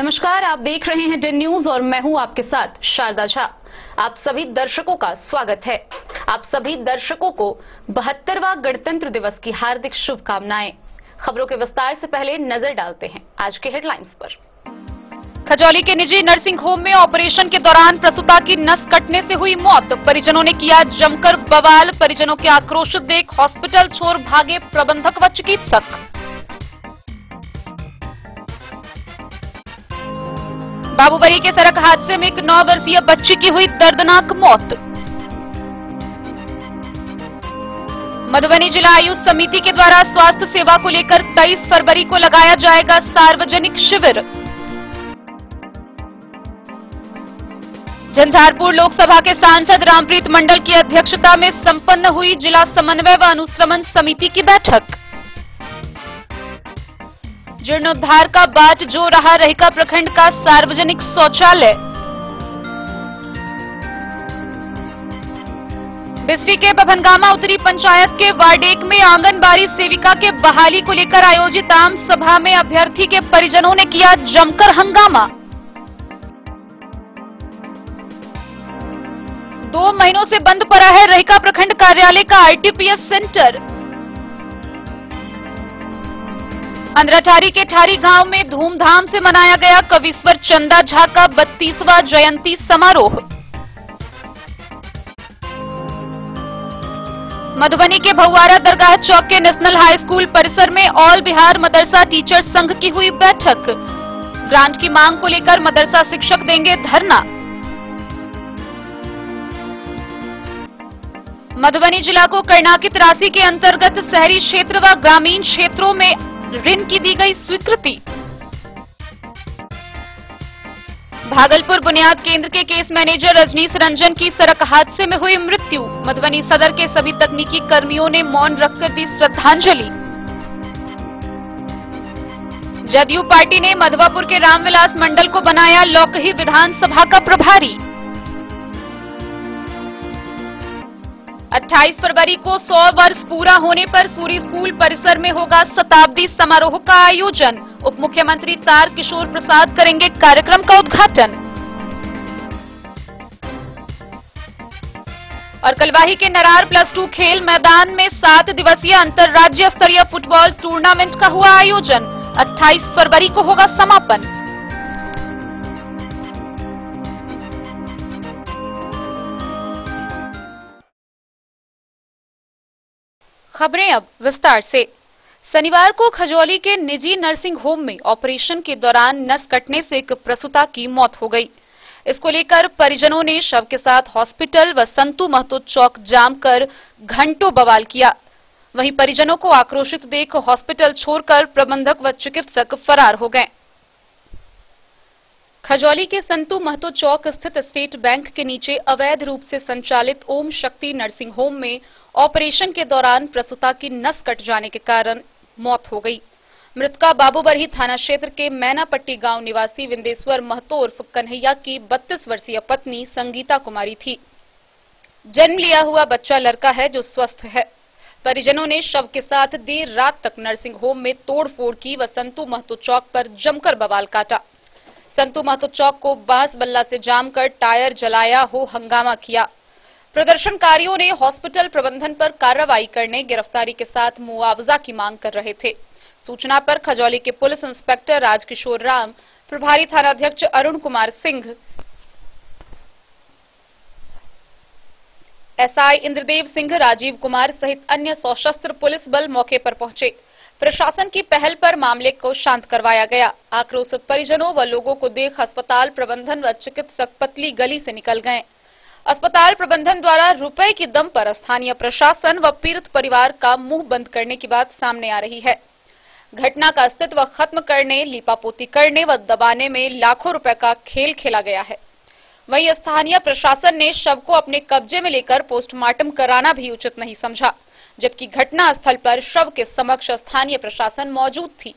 नमस्कार, आप देख रहे हैं डेन न्यूज और मैं हूं आपके साथ शारदा झा। आप सभी दर्शकों का स्वागत है। आप सभी दर्शकों को 72वां गणतंत्र दिवस की हार्दिक शुभकामनाएं। खबरों के विस्तार से पहले नजर डालते हैं आज के हेडलाइंस पर। खजौली के निजी नर्सिंग होम में ऑपरेशन के दौरान प्रसूता की नस कटने से हुई मौत। परिजनों ने किया जमकर बवाल। परिजनों के आक्रोश देख हॉस्पिटल छोड़ भागे प्रबंधक व चिकित्सक। बाबूबरी के सड़क हादसे में एक 9 वर्षीय बच्ची की हुई दर्दनाक मौत। मधुबनी जिला आयुष समिति के द्वारा स्वास्थ्य सेवा को लेकर 23 फरवरी को लगाया जाएगा सार्वजनिक शिविर। झंझारपुर लोकसभा के सांसद रामप्रीत मंडल की अध्यक्षता में संपन्न हुई जिला समन्वय व अनुश्रवण समिति की बैठक। जीर्णोद्धार का बाट जो रहा रहिका प्रखंड का सार्वजनिक शौचालय। बिस्फी के बभनगामा उत्तरी पंचायत के वार्ड 1 में आंगनबाड़ी सेविका के बहाली को लेकर आयोजित आम सभा में अभ्यर्थी के परिजनों ने किया जमकर हंगामा। 2 महीनों से बंद पड़ा है रहिका प्रखंड कार्यालय का आरटीपीएस सेंटर। अंद्राठारी के ठारी गांव में धूमधाम से मनाया गया कविश्वर चंदा झा का 32वां जयंती समारोह। मधुबनी के भौवारा दरगाह चौक के नेशनल हाई स्कूल परिसर में ऑल बिहार मदरसा टीचर्स संघ की हुई बैठक। ग्रांट की मांग को लेकर मदरसा शिक्षक देंगे धरना। मधुबनी जिला को कर्णाकित राशि के अंतर्गत शहरी क्षेत्र व ग्रामीण क्षेत्रों में ऋण की दी गई स्वीकृति। भागलपुर बुनियाद केंद्र के केस मैनेजर रजनीश रंजन की सड़क हादसे में हुई मृत्यु। मधुबनी सदर के सभी तकनीकी कर्मियों ने मौन रखकर दी श्रद्धांजलि। जदयू पार्टी ने मधवापुर के रामविलास मंडल को बनाया लौकही विधानसभा का प्रभारी। 28 फरवरी को 100 वर्ष पूरा होने पर सूरी स्कूल परिसर में होगा शताब्दी समारोह का आयोजन। उप मुख्यमंत्री तारकिशोर प्रसाद करेंगे कार्यक्रम का उद्घाटन। और कलवाही के नरार +2 खेल मैदान में 7 दिवसीय अंतर्राज्यीय स्तरीय फुटबॉल टूर्नामेंट का हुआ आयोजन। 28 फरवरी को होगा समापन। खबरें अब विस्तार से। शनिवार को खजौली के निजी नर्सिंग होम में ऑपरेशन के दौरान नस कटने से एक प्रसूता की मौत हो गई। इसको लेकर परिजनों ने शव के साथ हॉस्पिटल व संतू महतो चौक जाम कर घंटों बवाल किया। वहीं परिजनों को आक्रोशित देख हॉस्पिटल छोड़कर प्रबंधक व चिकित्सक फरार हो गए। खजौली के संतू महतो चौक स्थित स्टेट बैंक के नीचे अवैध रूप से संचालित ओम शक्ति नर्सिंग होम में ऑपरेशन के दौरान प्रसूता की नस कट जाने के कारण मौत हो गई। मृतका बाबूबरही थाना क्षेत्र के मैनापट्टी गांव निवासी विंदेश्वर महतो उर्फ कन्हैया की 32 वर्षीय पत्नी संगीता कुमारी थी। जन्म लिया हुआ बच्चा लड़का है जो स्वस्थ है। परिजनों ने शव के साथ देर रात तक नर्सिंग होम में तोड़फोड़ की व संतू महतो चौक पर जमकर बवाल काटा। संतू महतो चौक को बांस बल्ला से जाम कर टायर जलाया हो हंगामा किया। प्रदर्शनकारियों ने हॉस्पिटल प्रबंधन पर कार्रवाई करने गिरफ्तारी के साथ मुआवजा की मांग कर रहे थे। सूचना पर खजौली के पुलिस इंस्पेक्टर राजकिशोर राम, प्रभारी थानाध्यक्ष अरुण कुमार सिंह, एसआई इंद्रदेव सिंह, राजीव कुमार सहित अन्य सशस्त्र पुलिस बल मौके पर पहुंचे। प्रशासन की पहल पर मामले को शांत करवाया गया। आक्रोशित परिजनों व लोगों को देख अस्पताल प्रबंधन व चिकित्सक पतली गली से निकल गए। अस्पताल प्रबंधन द्वारा रुपए की दम पर स्थानीय प्रशासन व पीड़ित परिवार का मुंह बंद करने की बात सामने आ रही है। घटना का अस्तित्व खत्म करने, लीपापोती करने व दबाने में लाखों रुपए का खेल खेला गया है। वहीं स्थानीय प्रशासन ने शव को अपने कब्जे में लेकर पोस्टमार्टम कराना भी उचित नहीं समझा, जबकि घटना स्थल पर शव के समक्ष स्थानीय प्रशासन मौजूद थी।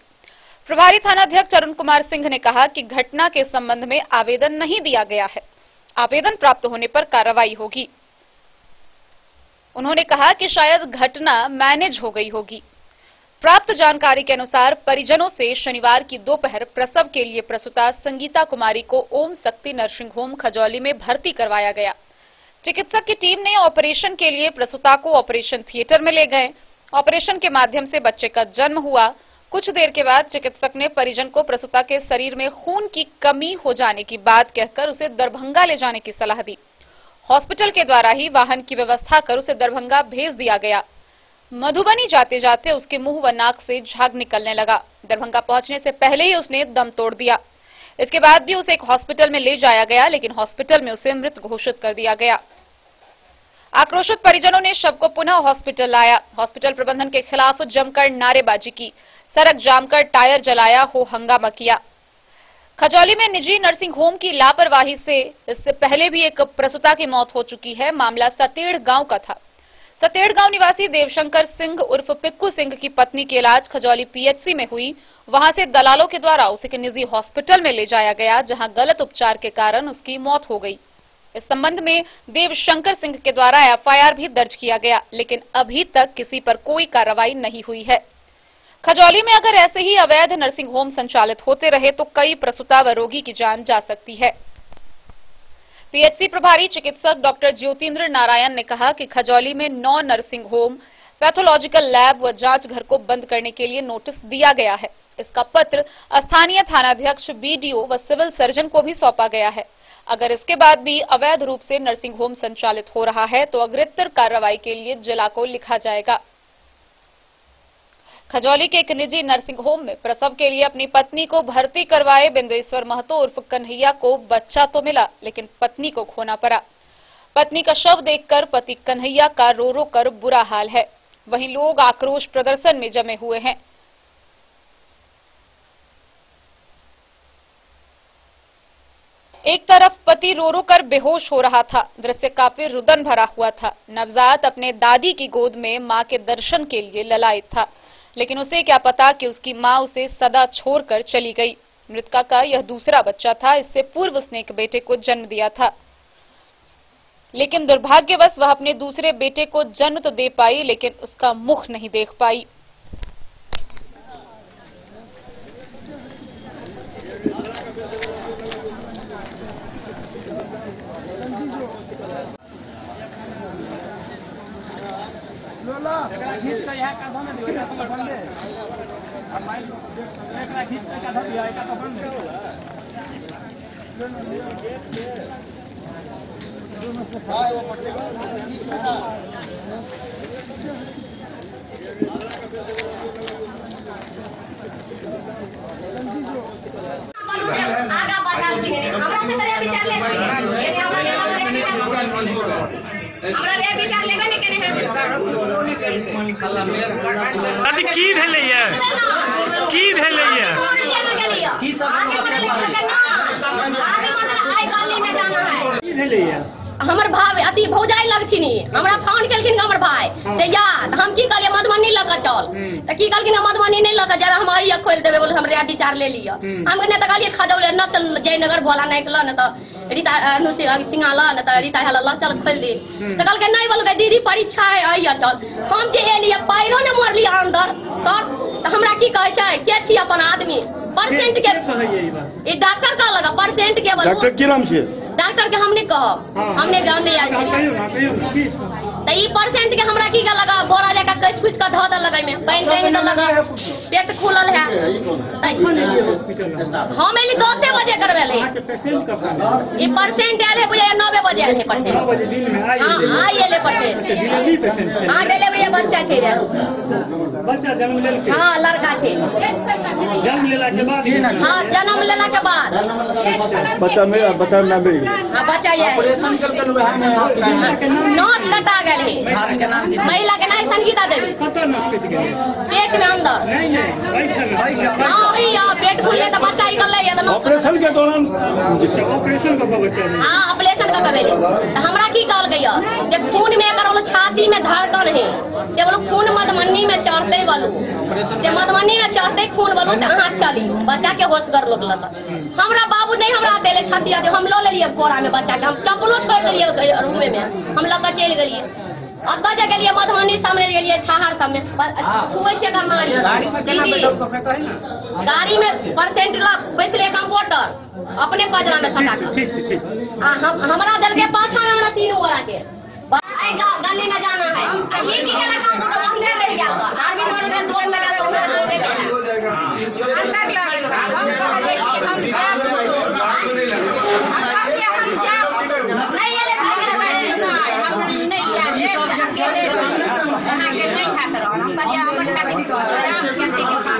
प्रभारी थानाध्यक्ष अरुण कुमार सिंह ने कहा कि घटना के संबंध में आवेदन नहीं दिया गया है। आवेदन प्राप्त होने पर कार्रवाई होगी। उन्होंने कहा कि शायद घटना मैनेज हो गई होगी। प्राप्त जानकारी के अनुसार परिजनों से शनिवार की दोपहर प्रसव के लिए प्रसूता संगीता कुमारी को ओम शक्ति नर्सिंग होम खजौली में भर्ती करवाया गया। चिकित्सक की टीम ने ऑपरेशन के लिए प्रसूता को ऑपरेशन थिएटर में ले गए। ऑपरेशन के माध्यम से बच्चे का जन्म हुआ। कुछ देर के बाद चिकित्सक ने परिजन को प्रसूता के शरीर में खून की कमी हो जाने की बात कहकर उसे दरभंगा ले जाने की सलाह दी। हॉस्पिटल के द्वारा ही वाहन की व्यवस्था कर उसे दरभंगा भेज दिया गया। मधुबनी जाते जाते उसके मुंह व नाक से झाग निकलने लगा। दरभंगा पहुंचने से पहले ही उसने दम तोड़ दिया। इसके बाद भी उसे एक हॉस्पिटल में ले जाया गया, लेकिन हॉस्पिटल में उसे मृत घोषित कर दिया गया। आक्रोशित परिजनों ने शव को पुनः हॉस्पिटल लाया। हॉस्पिटल प्रबंधन के खिलाफ जमकर नारेबाजी की, सड़क जाम कर टायर जलाया, हो हंगामा किया। खजौली में निजी नर्सिंग होम की लापरवाही से इससे पहले भी एक प्रसूता की मौत हो चुकी है। मामला सतेड़ गांव का था। सतेड़ गांव निवासी देवशंकर सिंह उर्फ पिक्कू सिंह की पत्नी की इलाज खजौली पीएचसी में हुई। वहां से दलालों के द्वारा उसे एक निजी हॉस्पिटल में ले जाया गया, जहां गलत उपचार के कारण उसकी मौत हो गई। इस संबंध में देवशंकर सिंह के द्वारा एफआईआर भी दर्ज किया गया, लेकिन अभी तक किसी पर कोई कार्रवाई नहीं हुई है। खजौली में अगर ऐसे ही अवैध नर्सिंग होम संचालित होते रहे तो कई प्रसूता व रोगी की जान जा सकती है। पीएचसी प्रभारी चिकित्सक डॉक्टर ज्योतिन्द्र नारायण ने कहा कि खजौली में 9 नर्सिंग होम, पैथोलॉजिकल लैब व जांच घर को बंद करने के लिए नोटिस दिया गया है। इसका पत्र स्थानीय थानाध्यक्ष, बीडीओ व सिविल सर्जन को भी सौंपा गया है। अगर इसके बाद भी अवैध रूप से नर्सिंग होम संचालित हो रहा है तो अग्रिम कार्रवाई के लिए जिला को लिखा जाएगा। खजौली के एक निजी नर्सिंग होम में प्रसव के लिए अपनी पत्नी को भर्ती करवाए बिंदेश्वर महतो उर्फ कन्हैया को बच्चा तो मिला, लेकिन पत्नी को खोना पड़ा। पत्नी का शव देखकर पति कन्हैया का रो रो कर बुरा हाल है। वहीं लोग आक्रोश प्रदर्शन में जमे हुए हैं। एक तरफ पति रो रो कर बेहोश हो रहा था। दृश्य काफी रुदन भरा हुआ था। नवजात अपने दादी की गोद में मां के दर्शन के लिए ललायत था, लेकिन उसे क्या पता कि उसकी मां उसे सदा छोड़कर चली गई। मृतका का यह दूसरा बच्चा था। इससे पूर्व उसने एक बेटे को जन्म दिया था, लेकिन दुर्भाग्यवश वह अपने दूसरे बेटे को जन्म तो दे पाई, लेकिन उसका मुख नहीं देख पाई। की भेलैया हमर भाई अति भौजाई लगथिन। हमरा फोन केलखिन हमर भाई से यार हम की करिए मधुबनी लग चल त की कहलखिन मधुबनी नहीं लग जा, हम आइए खोल देबे बोले हमरा विचार ले लियो। हम ने त कहलिए खजौले न चल जयनगर भोला नहीं कल न त रीता सिंह ला न त रीता हला चल खोल दे त कहलके नहीं बोल दीदी परीक्षा है आइए चल। हम जे एलिए पैरो ने मोर लिया अंदर सर त हमरा की कहै छै के छी अपन आदमी परसेंट के ये डॉक्टर का लगा परसेंट के डॉक्टर की नाम से डॉक्टर के हमने कहब हमने आयल तो ई परसेंट के हमरा की लगा बोरा जका कस कुछ का धो लगा में पानी टाइम लगा पेट खुलल है। हम एली 10 बजे करवेले ई परसेंट आले है बुझे 9 बजे आले परसेंट। हां आइए ले परसेंट। हां डिलीवरी बच्चा छे रे बच्चा जन्म लेल के। हां लड़का छे जन्म लेला के बाद। हां जन्म लेला के बाद बच्चा ना मिल हां बच्चा ये ऑपरेशन करके वहां में नोट कटा गेल है। महिला के नाम संगीता देवी। कत नस कट गेल पेट में अंदर नहीं हां भैया पेट खुले तो बच्चा निकल ले या ऑपरेशन के दौरान ऑपरेशन का बच्चा नहीं। हां ऑपरेशन का करेले तो हमरा की कहल गया जे खून में अगर वो छाती में धड़कन है जे वो खून मधुबनी में चढ़ते वालू जे मधुबनी में चढ़ते खून वालू से अहाँ चली बच्चा के होश कर लोग लता। हमरा बाबू नहीं हमरा देले छतिया जो हम लो ले लिए कोरा में बच्चा के हम चपलो छोड़ दिए रुए में हम लगा चल गेलिए। अब बजे गेलिए मधुबनी दिल्ली सामने गेलिए छाहर सब में हुए छे करनारी गाड़ी में परसेंट बैठले कंप्यूटर अपने पजरा में सटा के हमरा दल के पाछा में हमरा 3 गोरा के गली में जाना है ये की केला काम हमने ले गया आर्मी मोड़ में दौड़ में तो मैं दे देना अंदर लगा हम नहीं ये ले नहीं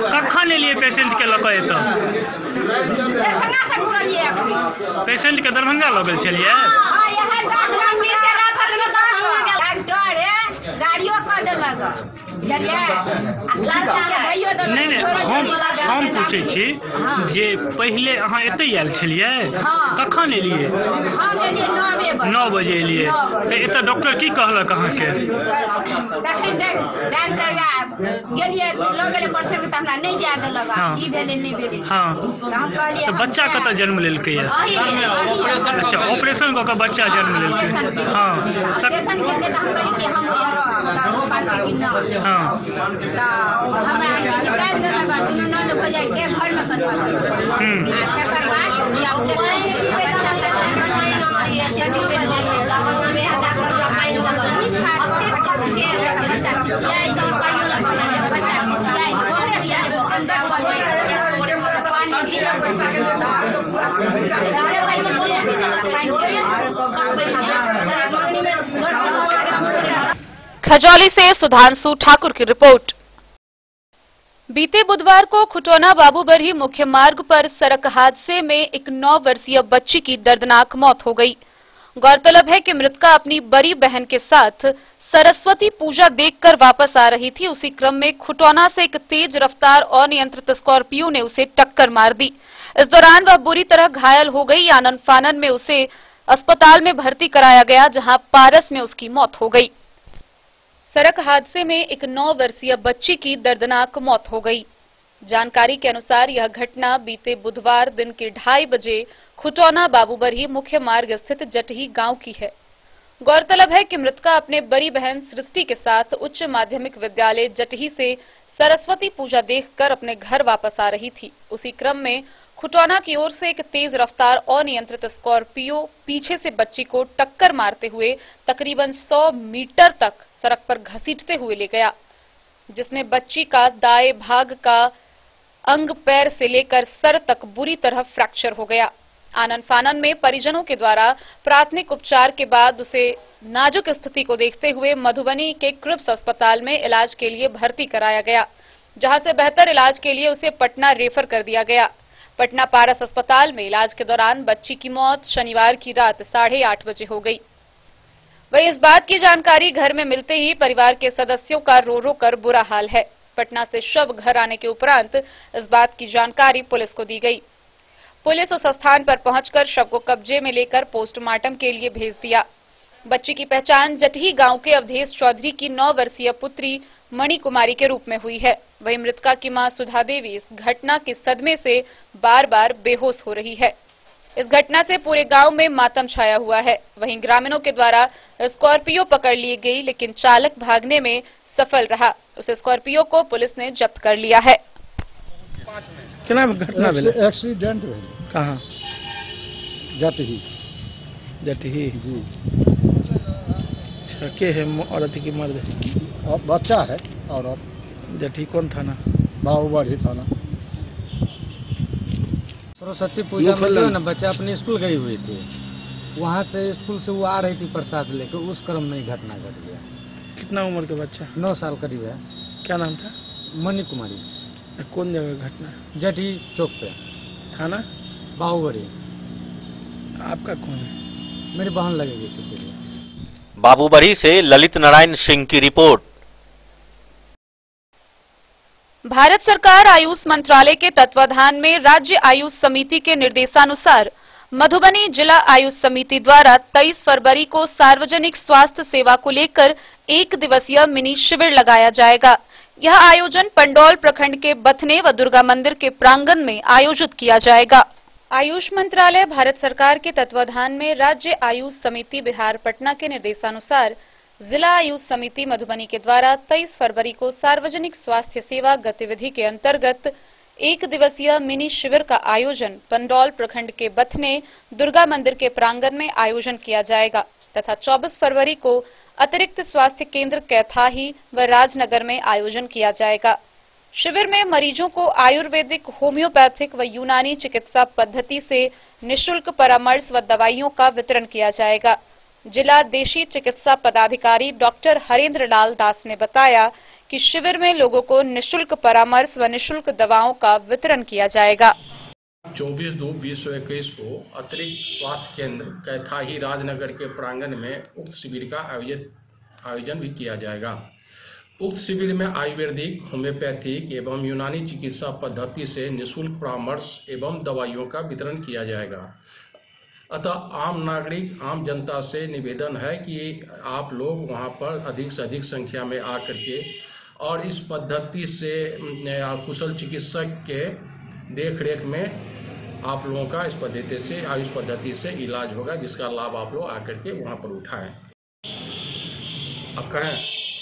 कखन एलिए पेशेंट के लऽ कऽ एतऽ पेशेंट के दरभंगा लऽ गेल छलिए गाड़ियों कर देलक नहीं हम पूछे छी जे पहले अहाँ एतै आयल छलिए कखन एलिए 9 बजे एलिए तऽ एतऽ डॉक्टर की कहलक अहाँके बच्चा कतऽ जन्म लेलकै अच्छा ऑपरेशन कऽ कऽ बच्चा जन्म लेलकै खजौली से सुधांशु ठाकुर की रिपोर्ट। बीते बुधवार को खुटौना बाबूबरही मुख्य मार्ग पर सड़क हादसे में एक 9 वर्षीय बच्ची की दर्दनाक मौत हो गई। गौरतलब है कि मृतका अपनी बड़ी बहन के साथ सरस्वती पूजा देखकर वापस आ रही थी। उसी क्रम में खुटौना से एक तेज रफ्तार अनियंत्रित स्कॉर्पियो ने उसे टक्कर मार दी। इस दौरान वह बुरी तरह घायल हो गई। आनन फानन में उसे अस्पताल में भर्ती कराया गया, जहां पारस में उसकी मौत हो गई। सड़क हादसे में एक 9 वर्षीय बच्ची की दर्दनाक मौत हो गई। जानकारी के अनुसार यह घटना बीते बुधवार दिन के 2:30 बजे खुटौना बाबूबरही मुख्य मार्ग स्थित जटही गांव की है। गौरतलब है कि मृतका अपने बड़ी बहन सृष्टि के साथ उच्च माध्यमिक विद्यालय जटही से सरस्वती पूजा देखकर अपने घर वापस आ रही थी। उसी क्रम में खुटौना की ओर से एक तेज रफ्तार अनियंत्रित स्कॉर्पियो पीछे से बच्ची को टक्कर मारते हुए तकरीबन 100 मीटर तक सड़क पर घसीटते हुए ले गया, जिसमें बच्ची का दाएं भाग का अंग पैर से लेकर सर तक बुरी तरह फ्रैक्चर हो गया। आनन फानन में परिजनों के द्वारा प्राथमिक उपचार के बाद उसे नाजुक स्थिति को देखते हुए मधुबनी के क्रिब्स अस्पताल में इलाज के लिए भर्ती कराया गया, जहां से बेहतर इलाज के लिए उसे पटना रेफर कर दिया गया। पटना पारस अस्पताल में इलाज के दौरान बच्ची की मौत शनिवार की रात 8:30 बजे हो गई। वहीं इस बात की जानकारी घर में मिलते ही परिवार के सदस्यों का रो रो कर बुरा हाल है। पटना से शव घर आने के उपरांत इस बात की जानकारी पुलिस को दी गई। पुलिस उस स्थान पर पहुंचकर शव को कब्जे में लेकर पोस्टमार्टम के लिए भेज दिया। बच्ची की पहचान जटही गांव के अवधेश चौधरी की 9 वर्षीय पुत्री मणि कुमारी के रूप में हुई है। वहीं मृतका की मां सुधा देवी इस घटना के सदमे से बार बार बेहोश हो रही है। इस घटना से पूरे गांव में मातम छाया हुआ है। वहीं ग्रामीणों के द्वारा स्कॉर्पियो पकड़ ली गई, लेकिन चालक भागने में सफल रहा। उस स्कॉर्पियो को पुलिस ने जब्त कर लिया है। केना घटना भेल? एक्सीडेंट भेल। कहाँ? जटही। जटही जी। अच्छा, के है औरत की मर्द? बच्चा है औरत। जटही कौन थाना? बाबूबरही थाना। सरस्वती पूजा में जो है ना बच्चा अपने स्कूल गई हुई थी, वहाँ से स्कूल से वो आ रही थी प्रसाद लेकर, उस क्रम में ही घटना घट गया। कितना उम्र का बच्चा? 9 साल करीब है। क्या नाम था? मणि कुमारी। कौन जगह घटना? जटही चौक पे। थाना बाहुबड़ी। आपका कौन है? मेरी बहन लगेगी चचेरी। बाबूबरही से ललित नारायण सिंह की रिपोर्ट। भारत सरकार आयुष मंत्रालय के तत्वाधान में राज्य आयुष समिति के निर्देशानुसार मधुबनी जिला आयुष समिति द्वारा 23 फरवरी को सार्वजनिक स्वास्थ्य सेवा को लेकर 1 दिवसीय मिनी शिविर लगाया जाएगा। यह आयोजन पंडौल प्रखंड के बथने व दुर्गा मंदिर के प्रांगण में आयोजित किया जाएगा। आयुष मंत्रालय भारत सरकार के तत्वाधान में राज्य आयुष समिति बिहार पटना के निर्देशानुसार जिला आयुष समिति मधुबनी के द्वारा 23 फरवरी को सार्वजनिक स्वास्थ्य सेवा गतिविधि के अंतर्गत 1 दिवसीय मिनी शिविर का आयोजन पंडौल प्रखंड के बथने दुर्गा मंदिर के प्रांगण में आयोजन किया जाएगा तथा 24 फरवरी को अतिरिक्त स्वास्थ्य केंद्र कैथाही व राजनगर में आयोजन किया जाएगा। शिविर में मरीजों को आयुर्वेदिक, होम्योपैथिक व यूनानी चिकित्सा पद्धति से निःशुल्क परामर्श व दवाइयों का वितरण किया जाएगा। जिला देशी चिकित्सा पदाधिकारी डॉक्टर हरेंद्र लाल दास ने बताया कि शिविर में लोगों को निःशुल्क परामर्श व निःशुल्क दवाओं का वितरण किया जाएगा। 24/2/2021 को अतिरिक्त स्वास्थ्य केंद्र कैथाही राजनगर के प्रांगण में उक्त शिविर का आयोजन भी किया जाएगा। उक्त शिविर में आयुर्वेदिक, होम्योपैथिक एवं यूनानी चिकित्सा पद्धति से निःशुल्क परामर्श एवं दवाइयों का वितरण किया जाएगा। अतः आम नागरिक, आम जनता से निवेदन है कि आप लोग वहां पर अधिक से अधिक संख्या में आकर के और इस पद्धति से कुशल चिकित्सक के देखरेख में आप लोगों का इस पद्धति से, आयुष पद्धति से इलाज होगा, जिसका लाभ आप लोग आकर के वहां पर उठाएं। अब कहें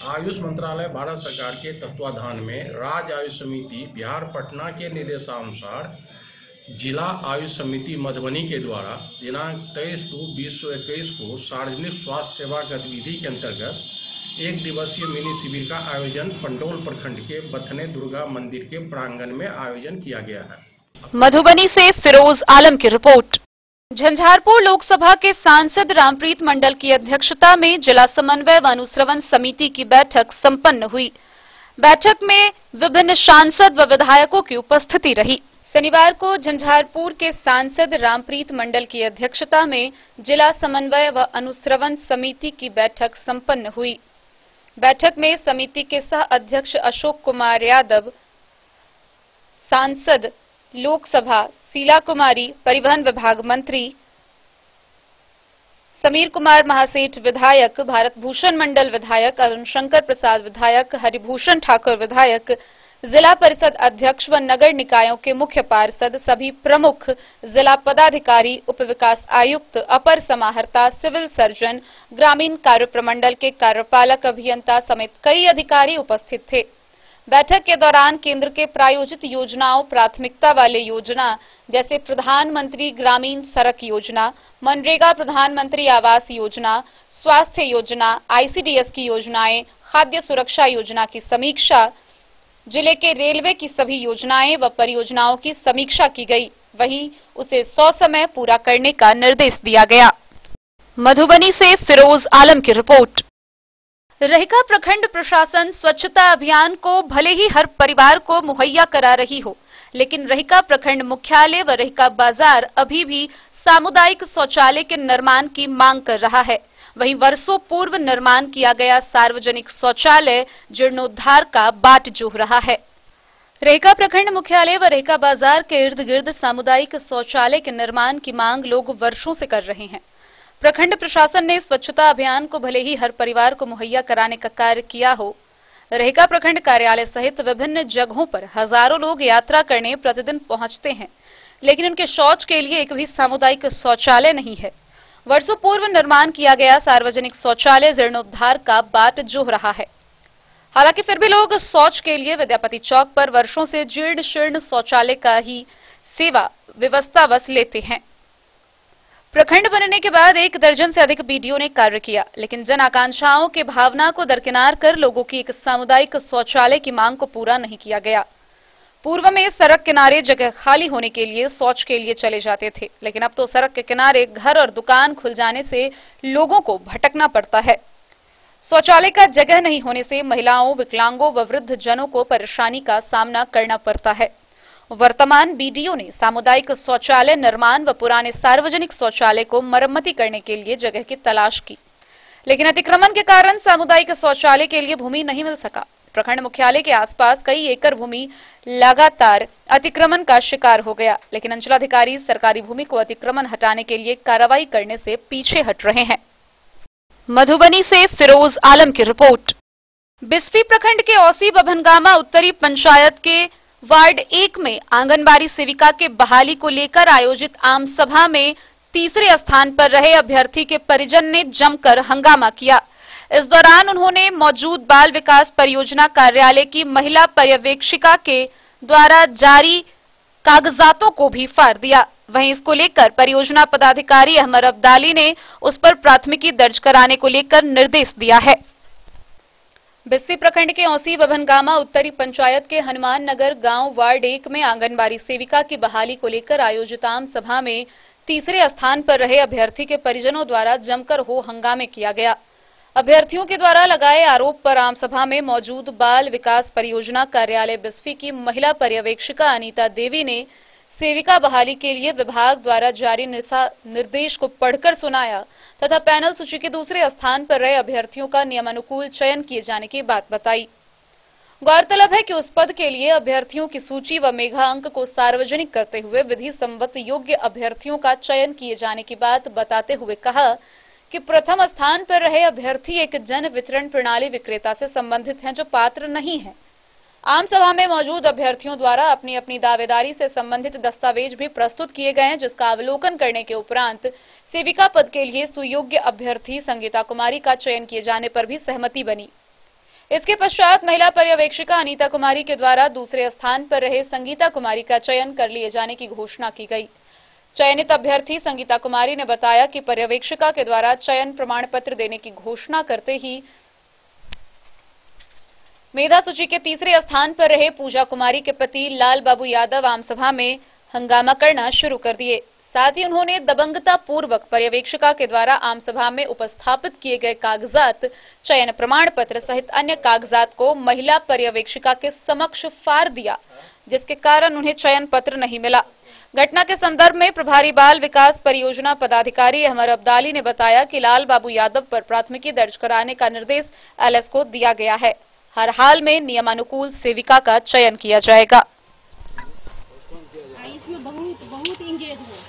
आयुष मंत्रालय भारत सरकार के तत्वाधान में राज्य आयुष समिति बिहार पटना के निर्देशानुसार जिला आयुष समिति मधुबनी के द्वारा दिनांक 23/2/2021 को सार्वजनिक स्वास्थ्य सेवा गतिविधि के अंतर्गत 1 दिवसीय मिनी शिविर का आयोजन पंडौल प्रखंड के बथने दुर्गा मंदिर के प्रांगण में आयोजन किया गया है। मधुबनी से फिरोज आलम की रिपोर्ट। झंझारपुर लोकसभा के सांसद रामप्रीत मंडल की अध्यक्षता में जिला समन्वय व अनुश्रवण समिति की बैठक संपन्न हुई। बैठक में विभिन्न सांसद व विधायकों की उपस्थिति रही। शनिवार को झंझारपुर के सांसद रामप्रीत मंडल की अध्यक्षता में जिला समन्वय व अनुश्रवण समिति की बैठक संपन्न हुई। बैठक में समिति के सह अध्यक्ष अशोक कुमार यादव, सांसद लोकसभा शीला कुमारी, परिवहन विभाग मंत्री समीर कुमार महासेठ विधायक, भारत भूषण मंडल विधायक, अरुण शंकर प्रसाद विधायक, हरिभूषण ठाकुर विधायक, जिला परिषद अध्यक्ष व नगर निकायों के मुख्य पार्षद, सभी प्रमुख जिला पदाधिकारी, उप विकास आयुक्त, अपर समाहर्ता, सिविल सर्जन, ग्रामीण कार्य प्रमंडल के कार्यपालक अभियंता समेत कई अधिकारी उपस्थित थे। बैठक के दौरान केंद्र के प्रायोजित योजनाओं, प्राथमिकता वाले योजना जैसे प्रधानमंत्री ग्रामीण सड़क योजना, मनरेगा प्रधानमंत्री आवास योजना, स्वास्थ्य योजना, आईसीडीएस की योजनाएं, खाद्य सुरक्षा योजना की समीक्षा, जिले के रेलवे की सभी योजनाएं व परियोजनाओं की समीक्षा की गई। वहीं उसे 100 समय पूरा करने का निर्देश दिया गया। मधुबनी से फिरोज आलम की रिपोर्ट। रहिका प्रखंड प्रशासन स्वच्छता अभियान को भले ही हर परिवार को मुहैया करा रही हो, लेकिन रहिका प्रखंड मुख्यालय व रहिका बाजार अभी भी सामुदायिक शौचालय के निर्माण की मांग कर रहा है। वहीं वर्षों पूर्व निर्माण किया गया सार्वजनिक शौचालय जीर्णोद्धार का बाट जोह रहा है। रहिका प्रखंड मुख्यालय व रहिका बाजार के इर्द गिर्द सामुदायिक शौचालय के निर्माण की मांग लोग वर्षों से कर रहे हैं। प्रखंड प्रशासन ने स्वच्छता अभियान को भले ही हर परिवार को मुहैया कराने का कार्य किया हो, रहिका प्रखंड कार्यालय सहित विभिन्न जगहों पर हजारों लोग यात्रा करने प्रतिदिन पहुंचते हैं, लेकिन उनके शौच के लिए एक भी सामुदायिक शौचालय नहीं है। वर्षों पूर्व निर्माण किया गया सार्वजनिक शौचालय जीर्णोद्धार का बाट जोह रहा है। हालांकि फिर भी लोग शौच के लिए विद्यापति चौक पर वर्षों से जीर्ण शीर्ण शौचालय का ही सेवा व्यवस्था बस लेते हैं। प्रखंड बनने के बाद 1 दर्जन से अधिक बीडीओ ने कार्य किया, लेकिन जन आकांक्षाओं के भावना को दरकिनार कर लोगों की एक सामुदायिक शौचालय की मांग को पूरा नहीं किया गया। पूर्व में सड़क किनारे जगह खाली होने के लिए शौच के लिए चले जाते थे, लेकिन अब तो सड़क के किनारे घर और दुकान खुल जाने से लोगों को भटकना पड़ता है। शौचालय का जगह नहीं होने से महिलाओं, विकलांगों व वृद्ध जनों को परेशानी का सामना करना पड़ता है। वर्तमान बीडीओ ने सामुदायिक शौचालय निर्माण व पुराने सार्वजनिक शौचालय को मरम्मती करने के लिए जगह की तलाश की, लेकिन अतिक्रमण के कारण सामुदायिक शौचालय के लिए भूमि नहीं मिल सका। प्रखंड मुख्यालय के आसपास कई एकड़ भूमि लगातार अतिक्रमण का शिकार हो गया, लेकिन अंचलाधिकारी सरकारी भूमि को अतिक्रमण हटाने के लिए कार्रवाई करने से पीछे हट रहे हैं। मधुबनी से फिरोज आलम की रिपोर्ट। बिस्फी प्रखंड के औसी बभनगामा उत्तरी पंचायत के वार्ड 1 में आंगनबाड़ी सेविका के बहाली को लेकर आयोजित आम सभा में तीसरे स्थान पर रहे अभ्यर्थी के परिजन ने जमकर हंगामा किया। इस दौरान उन्होंने मौजूद बाल विकास परियोजना कार्यालय की महिला पर्यवेक्षिका के द्वारा जारी कागजातों को भी फाड़ दिया। वहीं इसको लेकर परियोजना पदाधिकारी अहमद अब्दाली ने उस पर प्राथमिकी दर्ज कराने को लेकर निर्देश दिया है। बिस्फी प्रखंड के औसी बभनगामा उत्तरी पंचायत के हनुमान नगर गांव वार्ड 1 में आंगनबाड़ी सेविका की बहाली को लेकर आयोजित आम सभा में तीसरे स्थान पर रहे अभ्यर्थी के परिजनों द्वारा जमकर हो हंगामे किया गया। अभ्यर्थियों के द्वारा लगाए आरोप पर आम सभा में मौजूद बाल विकास परियोजना कार्यालय बिस्फी की महिला पर्यवेक्षिका अनीता देवी ने सेविका बहाली के लिए विभाग द्वारा जारी निर्देश को पढ़कर सुनाया तथा पैनल सूची के दूसरे स्थान पर रहे अभ्यर्थियों का नियमानुकूल चयन किए जाने की बात बताई। गौरतलब है कि उस पद के लिए अभ्यर्थियों की सूची व मेघा अंक को सार्वजनिक करते हुए विधि सम्मत योग्य अभ्यर्थियों का चयन किए जाने की बात बताते हुए कहा कि प्रथम स्थान पर रहे अभ्यर्थी एक जन वितरण प्रणाली विक्रेता से संबंधित हैं जो पात्र नहीं है। आम सभा में मौजूद अभ्यर्थियों द्वारा अपनी अपनी दावेदारी से संबंधित दस्तावेज भी प्रस्तुत किए गए हैं, जिसका अवलोकन करने के उपरांत सेविका पद के लिए सुयोग्य अभ्यर्थी संगीता कुमारी का चयन किए जाने पर भी सहमति बनी। इसके पश्चात महिला पर्यवेक्षिका अनीता कुमारी के द्वारा दूसरे स्थान पर रहे संगीता कुमारी का चयन कर लिए जाने की घोषणा की गई। चयनित अभ्यर्थी संगीता कुमारी ने बताया कि पर्यवेक्षिका के द्वारा चयन प्रमाण पत्र देने की घोषणा करते ही मेधा सूची के तीसरे स्थान पर रहे पूजा कुमारी के पति लाल बाबू यादव आम सभा में हंगामा करना शुरू कर दिए। साथ ही उन्होंने दबंगता पूर्वक पर्यवेक्षिका के द्वारा आम सभा में उपस्थापित किए गए कागजात, चयन प्रमाण पत्र सहित अन्य कागजात को महिला पर्यवेक्षिका के समक्ष फाड़ दिया, जिसके कारण उन्हें चयन पत्र नहीं मिला। घटना के संदर्भ में प्रभारी बाल विकास परियोजना पदाधिकारी अहमद अब्दाली ने बताया कि लाल बाबू यादव पर प्राथमिकी दर्ज कराने का निर्देश एलएस को दिया गया है। हर हाल में नियमानुकूल सेविका का चयन किया जाएगा। इसमें बहुत इंगेज है।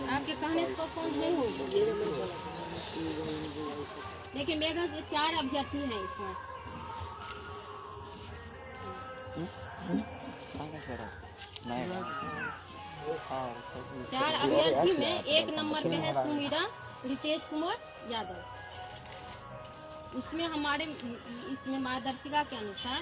आपके कहने से पोस्टपोन नहीं होगी। देखिए मेघा से 4 अभ्यर्थी हैं इसमें। चार अभ्यर्थी में 1 नंबर पे है सुमीरा रितेश कुमार यादव। उसमें हमारे इसमें मार्गदर्शिका के अनुसार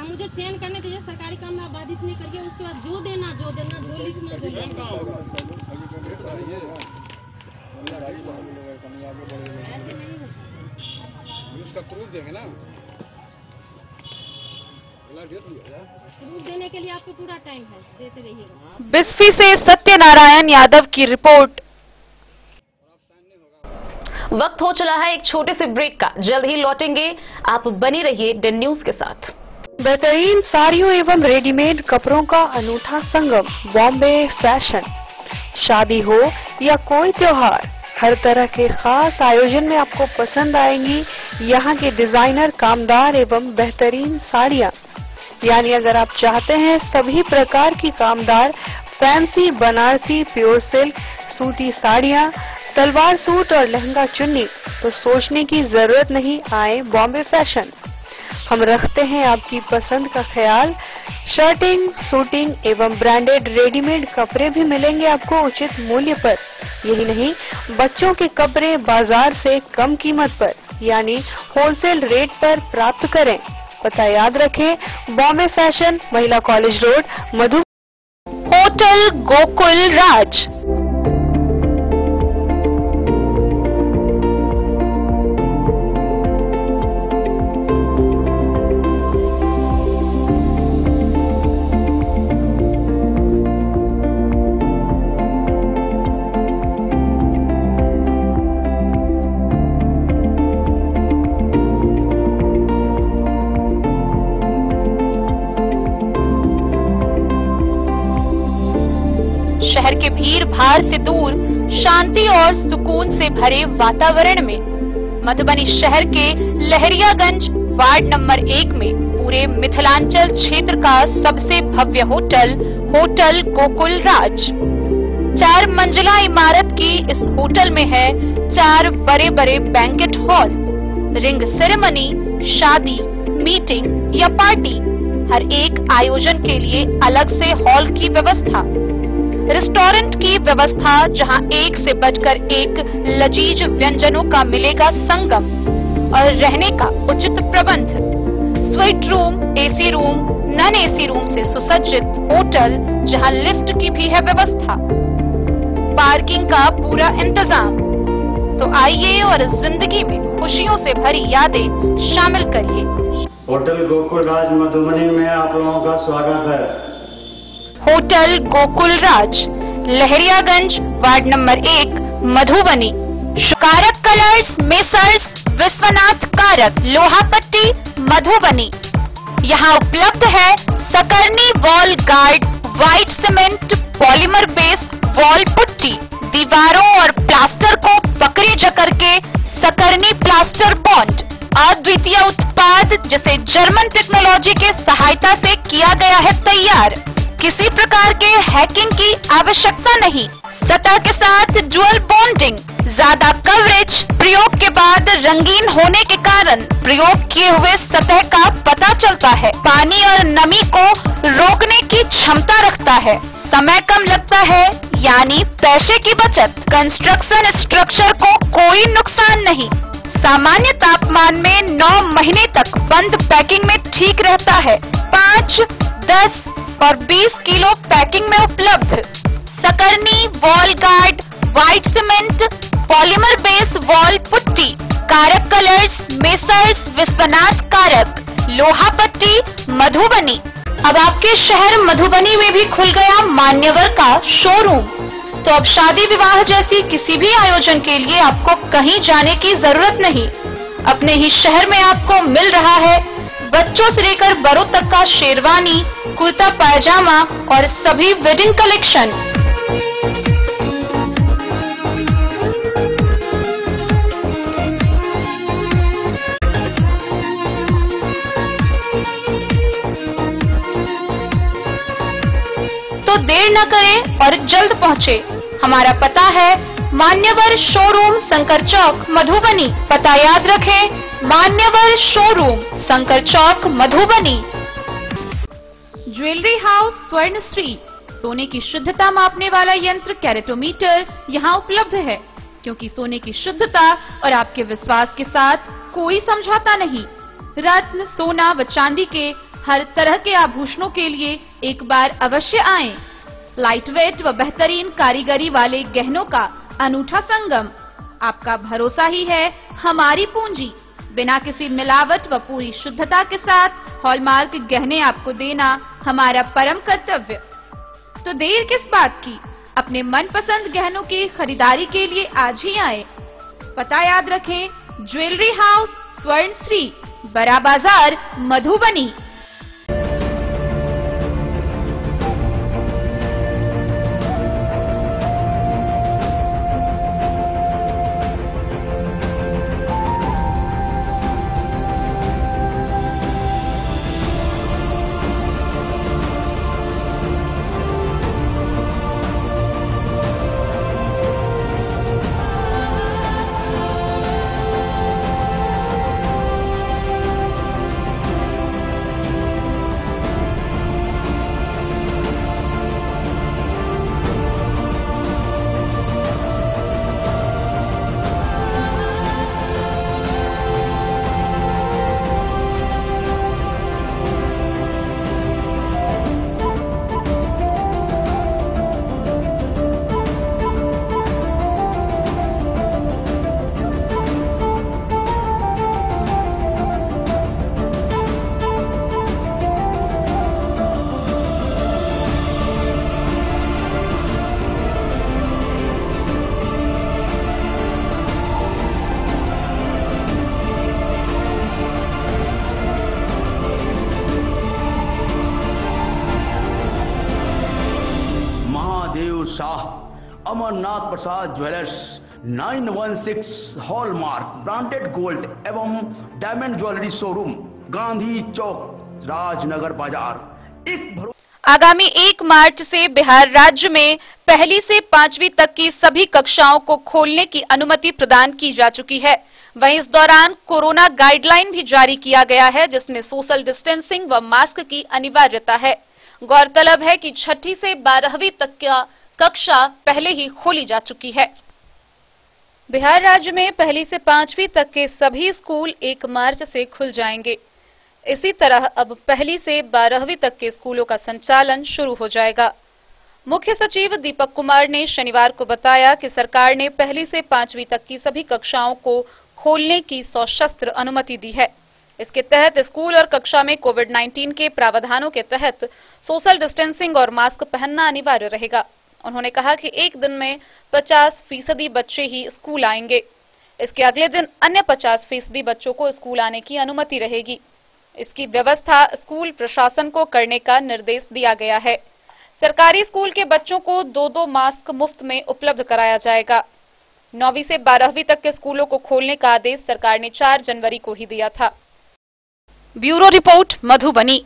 मुझे चयन करने के लिए सरकारी काम में बाधित नहीं करके उसके बाद जो देना जो लिखना देंगे ना। प्रूफ देने के लिए आपको पूरा टाइम है, देते रहिएगा। बिस्फी से सत्यनारायण यादव की रिपोर्ट। वक्त हो चला है एक छोटे से ब्रेक का, जल्द ही लौटेंगे। आप बने रहिए डेन न्यूज के साथ। बेहतरीन साड़ियों एवं रेडीमेड कपड़ों का अनूठा संगम बॉम्बे फैशन। शादी हो या कोई त्योहार, हर तरह के खास आयोजन में आपको पसंद आएंगी यहाँ के डिजाइनर कामदार एवं बेहतरीन साड़ियाँ। यानी अगर आप चाहते हैं सभी प्रकार की कामदार फैंसी बनारसी प्योर सिल्क सूती साड़ियाँ, सलवार सूट और लहंगा चुन्नी, तो सोचने की जरूरत नहीं, आए बॉम्बे फैशन। हम रखते हैं आपकी पसंद का ख्याल। शर्टिंग, सूटिंग एवं ब्रांडेड रेडीमेड कपड़े भी मिलेंगे आपको उचित मूल्य पर। यही नहीं, बच्चों के कपड़े बाजार से कम कीमत पर यानी होलसेल रेट पर प्राप्त करें। पता याद रखें, बॉम्बे फैशन, महिला कॉलेज रोड, मधु। होटल गोकुल राज। शहर के भीड़ भाड़ से दूर शांति और सुकून से भरे वातावरण में मधुबनी शहर के लहरियागंज वार्ड नंबर 1 में पूरे मिथिलांचल क्षेत्र का सबसे भव्य होटल होटल गोकुल राज। 4 मंजिला इमारत की इस होटल में है 4 बड़े बड़े बैंकेट हॉल, रिंग सेरेमनी, शादी, मीटिंग या पार्टी, हर एक आयोजन के लिए अलग से हॉल की व्यवस्था, रेस्टोरेंट की व्यवस्था जहां एक से बढ़कर एक लजीज व्यंजनों का मिलेगा संगम, और रहने का उचित प्रबंध, suite room, AC room, non AC room से सुसज्जित होटल जहां लिफ्ट की भी है व्यवस्था, पार्किंग का पूरा इंतजाम। तो आइए और जिंदगी में खुशियों से भरी यादें शामिल करिए। होटल गोकुल राज मधुबनी में आप लोगों का स्वागत है। होटल गोकुल राज, लहरियागंज, वार्ड नंबर 1, मधुबनी। कारक कलर्स, मेसर्स विश्वनाथ कारक, लोहापट्टी, मधुबनी। यहाँ उपलब्ध है Sakarni wall guard, white cement, polymer base wall putty, दीवारों और प्लास्टर को पकड़े जकड़ के सकरनी प्लास्टर बॉन्ड, अद्वितीय उत्पाद जिसे जर्मन टेक्नोलॉजी के सहायता से किया गया है तैयार। किसी प्रकार के हैकिंग की आवश्यकता नहीं। सतह के साथ डुअल बॉन्डिंग, ज्यादा कवरेज, प्रयोग के बाद रंगीन होने के कारण प्रयोग किए हुए सतह का पता चलता है। पानी और नमी को रोकने की क्षमता रखता है। समय कम लगता है, यानी पैसे की बचत। कंस्ट्रक्शन स्ट्रक्चर को कोई नुकसान नहीं। सामान्य तापमान में 9 महीने तक बंद पैकिंग में ठीक रहता है। 5, 10 और 20 किलो पैकिंग में उपलब्ध। Sakarni wall guard, white cement, polymer base wall putty, Karak colours, Messrs Vishwanath Karak, Lohapatti, Madhubani. अब आपके शहर मधुबनी में भी खुल गया मान्यवर का शोरूम। तो अब शादी विवाह जैसी किसी भी आयोजन के लिए आपको कहीं जाने की जरूरत नहीं। अपने ही शहर में आपको मिल रहा है बच्चों से लेकर बड़ों तक का शेरवानी, कुर्ता पायजामा और सभी वेडिंग कलेक्शन। तो देर न करें और जल्द पहुंचे। हमारा पता है मान्यवर शोरूम, शंकर चौक, मधुबनी। पता याद रखें, मान्यवर showroom, Shankar Chowk, Madhubani. Jewellery house Swarnashree, सोने की शुद्धता मापने वाला यंत्र कैरेटोमीटर यहाँ उपलब्ध है, क्योंकि सोने की शुद्धता और आपके विश्वास के साथ कोई समझौता नहीं। रत्न, सोना व चांदी के हर तरह के आभूषणों के लिए एक बार अवश्य आएं। लाइट वेट व बेहतरीन कारीगरी वाले गहनों का अनूठा संगम। आपका भरोसा ही है हमारी पूंजी। बिना किसी मिलावट व पूरी शुद्धता के साथ हॉलमार्क गहने आपको देना हमारा परम कर्तव्य। तो देर किस बात की, अपने मनपसंद गहनों की खरीदारी के लिए आज ही आए। पता याद रखें, ज्वेलरी हाउस स्वर्णश्री, बड़ा बाजार, मधुबनी। अमरनाथ प्रसाद ज्वेलर्स 916 हॉलमार्क ब्रांडेड गोल्ड एवं डायमंड ज्वेलरी शोरूम, गांधी चौक, राजनगर बाजार। आगामी 1 मार्च से बिहार राज्य में 1ली से 5वीं तक की सभी कक्षाओं को खोलने की अनुमति प्रदान की जा चुकी है। वहीं इस दौरान कोरोना गाइडलाइन भी जारी किया गया है, जिसमें सोशल डिस्टेंसिंग व मास्क की अनिवार्यता है। गौरतलब है कि 6ठी से 12वीं तक का कक्षा पहले ही खोली जा चुकी है। बिहार राज्य में 1ली से 5वीं तक के सभी स्कूल 1 मार्च से खुल जाएंगे। इसी तरह अब 1ली से 12वीं तक के स्कूलों का संचालन शुरू हो जाएगा। मुख्य सचिव दीपक कुमार ने शनिवार को बताया कि सरकार ने 1ली से 5वीं तक की सभी कक्षाओं को खोलने की सशस्त्र अनुमति दी है। इसके तहत स्कूल और कक्षा में कोविड-19 के प्रावधानों के तहत सोशल डिस्टेंसिंग और मास्क पहनना अनिवार्य रहेगा। उन्होंने कहा कि एक दिन में 50% बच्चे ही स्कूल आएंगे। इसके अगले दिन अन्य 50% बच्चों को स्कूल आने की अनुमति रहेगी। इसकी व्यवस्था स्कूल प्रशासन को करने का निर्देश दिया गया है। सरकारी स्कूल के बच्चों को 2-2 मास्क मुफ्त में उपलब्ध कराया जाएगा। 9वीं से 12वीं तक के स्कूलों को खोलने का आदेश सरकार ने 4 जनवरी को ही दिया था। Bureau report, Madhubani.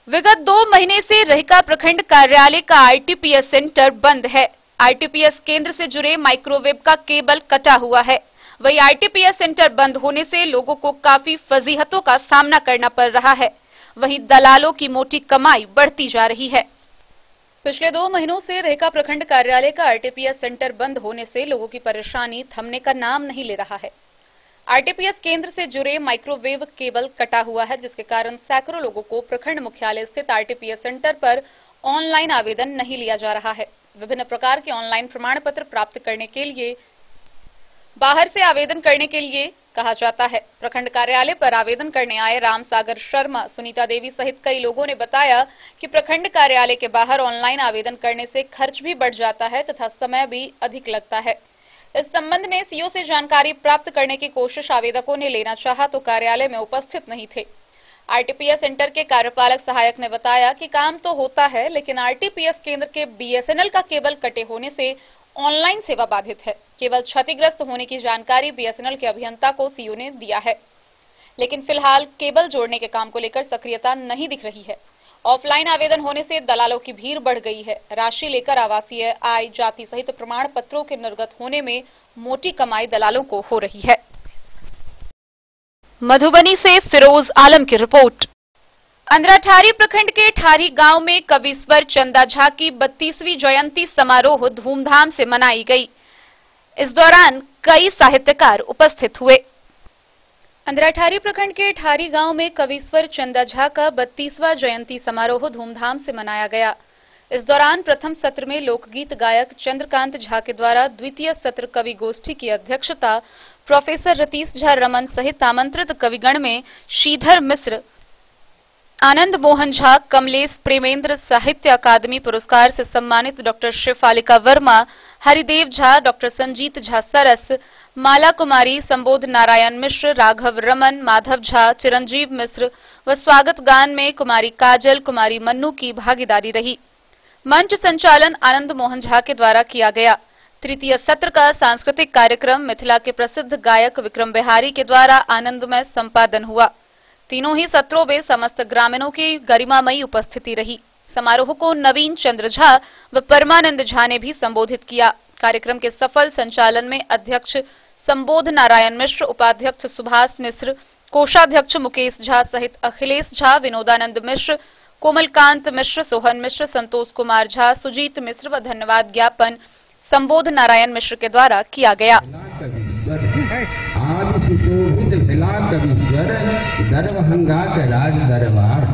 विगत 2 महीने से रहिका प्रखंड कार्यालय का आरटीपीएस सेंटर बंद है। आरटीपीएस केंद्र से जुड़े माइक्रोवेव का केबल कटा हुआ है। वही आरटीपीएस सेंटर बंद होने से लोगों को काफी फजीहतों का सामना करना पड़ रहा है। वहीं दलालों की मोटी कमाई बढ़ती जा रही है। पिछले 2 महीनों से रहिका प्रखंड कार्यालय का आरटीपीएस सेंटर बंद होने से लोगों की परेशानी थमने का नाम नहीं ले रहा है। आरटीपीएस केंद्र से जुड़े माइक्रोवेव केबल कटा हुआ है, जिसके कारण सैकड़ों लोगों को प्रखंड मुख्यालय स्थित आरटीपीएस सेंटर पर ऑनलाइन आवेदन नहीं लिया जा रहा है। विभिन्न प्रकार के ऑनलाइन प्रमाण पत्र प्राप्त करने के लिए बाहर से आवेदन करने के लिए कहा जाता है। प्रखंड कार्यालय पर आवेदन करने आए राम सागर शर्मा, सुनीता देवी सहित कई लोगों ने बताया कि प्रखंड कार्यालय के बाहर ऑनलाइन आवेदन करने से खर्च भी बढ़ जाता है तथा समय भी अधिक लगता है। इस संबंध में सीओ से जानकारी प्राप्त करने की कोशिश आवेदकों ने लेना चाहा तो कार्यालय में उपस्थित नहीं थे। आरटीपीएस सेंटर के कार्यपालक सहायक ने बताया कि काम तो होता है, लेकिन आरटीपीएस केंद्र के बीएसएनएल का केबल कटे होने से ऑनलाइन सेवा बाधित है। केवल क्षतिग्रस्त होने की जानकारी बीएसएनएल के अभियंता को सीओ ने दिया है, लेकिन फिलहाल केबल जोड़ने के काम को लेकर सक्रियता नहीं दिख रही है। ऑफलाइन आवेदन होने से दलालों की भीड़ बढ़ गई है। राशि लेकर आवासीय, आय, जाति सहित प्रमाण पत्रों के निर्गत होने में मोटी कमाई दलालों को हो रही है। मधुबनी से फिरोज आलम की रिपोर्ट। अंद्राठारी प्रखंड के ठारी गांव में कविश्वर चंदा झा की 32वीं जयंती समारोह धूमधाम से मनाई गई। इस दौरान कई साहित्यकार उपस्थित हुए। अंद्राठारी प्रखंड के ठारी गांव में कविश्वर चंदा झा का 32वां जयंती समारोह धूमधाम से मनाया गया। इस दौरान प्रथम सत्र में लोकगीत गायक चंद्रकांत झा के द्वारा, द्वितीय सत्र कवि गोष्ठी की अध्यक्षता प्रोफेसर रतीश झा रमन सहित आमंत्रित कविगण में श्रीधर मिश्र, आनंद मोहन झा, कमलेश प्रेमेंद्र साहित्य अकादमी पुरस्कार से सम्मानित डॉक्टर शिवपालिका वर्मा, हरिदेव झा, डॉक्टर संजीत झा सरस, माला कुमारी, संबोध नारायण मिश्र, राघव रमन, माधव झा, चिरंजीव मिश्र व स्वागत गान में कुमारी काजल, कुमारी मन्नू की भागीदारी रही। मंच संचालन आनंद मोहन झा के द्वारा किया गया। तृतीय सत्र का सांस्कृतिक कार्यक्रम मिथिला के प्रसिद्ध गायक विक्रम बिहारी के द्वारा आनंदमय संपादन हुआ। तीनों ही सत्रों में समस्त ग्रामीणों की गरिमामयी उपस्थिति रही। समारोह को नवीन चंद्र झा व परमानंद झा ने भी संबोधित किया। कार्यक्रम के सफल संचालन में अध्यक्ष संबोध नारायण मिश्र, उपाध्यक्ष सुभाष मिश्र, कोषाध्यक्ष मुकेश झा सहित अखिलेश झा, विनोदानंद मिश्र, कोमलकांत मिश्र, सोहन मिश्र, संतोष कुमार झा, सुजीत मिश्र व धन्यवाद ज्ञापन संबोध नारायण मिश्र के द्वारा किया गया। दरभंगा के राज दरबार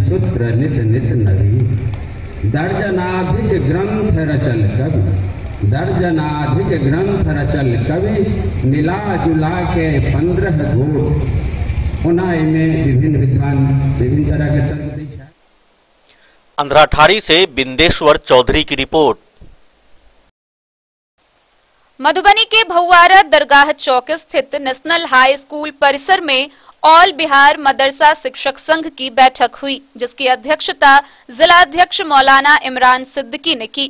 सूत्र नित नित नवी दर्जनाधिक ग्रंथ रचल कवि, दर्जनाधिक ग्रंथ रचल कवि, मिला जुला के 15 गोट उनाई में विभिन्न विद्वान विभिन्न तरह के तर्क। अंद्राठारी से बिंदेश्वर चौधरी की रिपोर्ट। मधुबनी के भौवारा दरगाह चौक स्थित नेशनल हाई स्कूल परिसर में ऑल बिहार मदरसा शिक्षक संघ की बैठक हुई, जिसकी अध्यक्षता जिलाध्यक्ष मौलाना इमरान सिद्दीकी ने की।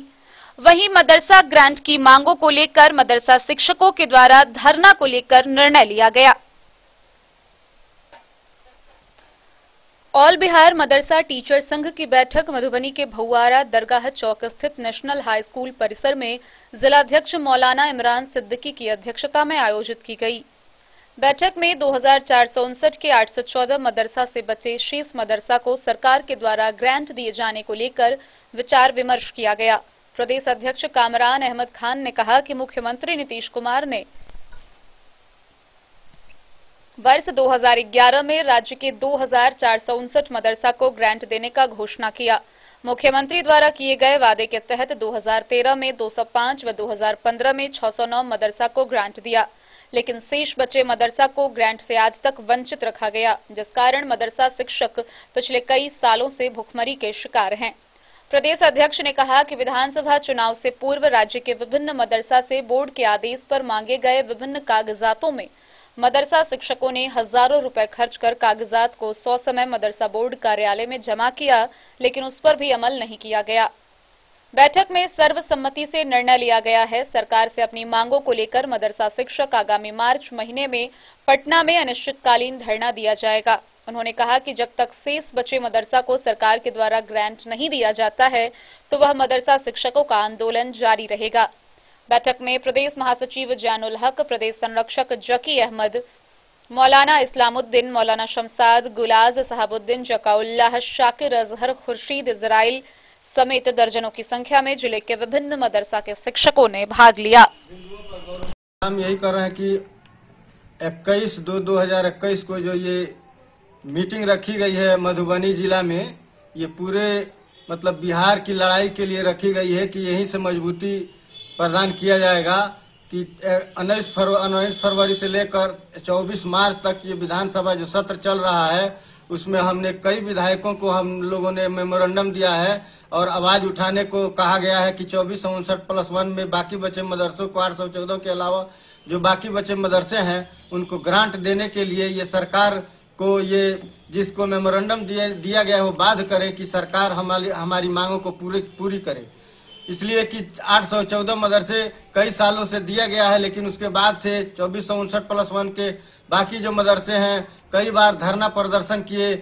वहीं मदरसा ग्रांट की मांगों को लेकर मदरसा शिक्षकों के द्वारा धरना को लेकर निर्णय लिया गया। ऑल बिहार मदरसा टीचर संघ की बैठक मधुबनी के भौआरा दरगाह चौक स्थित नेशनल हाई स्कूल परिसर में जिलाध्यक्ष मौलाना इमरान सिद्दीकी की अध्यक्षता में आयोजित की गई। बैठक में 2459 के 814 मदरसा से बचे शेष मदरसा को सरकार के द्वारा ग्रांट दिए जाने को लेकर विचार विमर्श किया गया। प्रदेश अध्यक्ष कामरान अहमद खान ने कहा कि मुख्यमंत्री नीतीश कुमार ने वर्ष 2011 में राज्य के 2459 मदरसा को ग्रांट देने का घोषणा किया। मुख्यमंत्री द्वारा किए गए वादे के तहत 2013 में 205 व 2015 में 609 मदरसा को ग्रांट दिया, लेकिन शेष बचे मदरसा को ग्रांट से आज तक वंचित रखा गया, जिस कारण मदरसा शिक्षक पिछले कई सालों से भुखमरी के शिकार हैं। प्रदेश अध्यक्ष ने कहा कि विधानसभा चुनाव से पूर्व राज्य के विभिन्न मदरसा से बोर्ड के आदेश पर मांगे गए विभिन्न कागजातों में मदरसा शिक्षकों ने हजारों रुपए खर्च कर कागजात को 100 समय मदरसा बोर्ड कार्यालय में जमा किया, लेकिन उस पर भी अमल नहीं किया गया। बैठक में सर्वसम्मति से निर्णय लिया गया है, सरकार से अपनी मांगों को लेकर मदरसा शिक्षक आगामी मार्च महीने में पटना में अनिश्चितकालीन धरना दिया जाएगा। उन्होंने कहा कि जब तक शेष बचे मदरसा को सरकार के द्वारा ग्रांट नहीं दिया जाता है तो वह मदरसा शिक्षकों का आंदोलन जारी रहेगा। बैठक में प्रदेश महासचिव जैनुल हक, प्रदेश संरक्षक जकी अहमद, मौलाना इस्लामुद्दीन, मौलाना शमसाद, गुलाज साहबुद्दीन, जकाउल्लाह, शाकिर अजहर, खुर्शीद इजराइल समेत दर्जनों की संख्या में जिले के विभिन्न मदरसा के शिक्षकों ने भाग लिया। हम यही कर रहे हैं कि 21/2/2021 को जो ये मीटिंग रखी गई है मधुबनी जिला में, ये पूरे मतलब बिहार की लड़ाई के लिए रखी गई है कि यहीं से मजबूती प्रदान किया जाएगा कि 19 फरवरी से लेकर 24 मार्च तक ये विधानसभा जो सत्र चल रहा है उसमें हमने कई विधायकों को हम लोगों ने मेमोरेंडम दिया है और आवाज उठाने को कहा गया है कि 2459+1 में बाकी बचे मदरसों को 814 के अलावा जो बाकी बचे मदरसे हैं उनको ग्रांट देने के लिए ये सरकार को ये जिसको मेमोरेंडम दिया गया है वो बाध्य करे कि सरकार हमारी मांगों को पूरी करे। इसलिए कि 814 मदरसे कई सालों से दिया गया है, लेकिन उसके बाद से 2459+1 के बाकी जो मदरसे हैं कई बार धरना प्रदर्शन किए,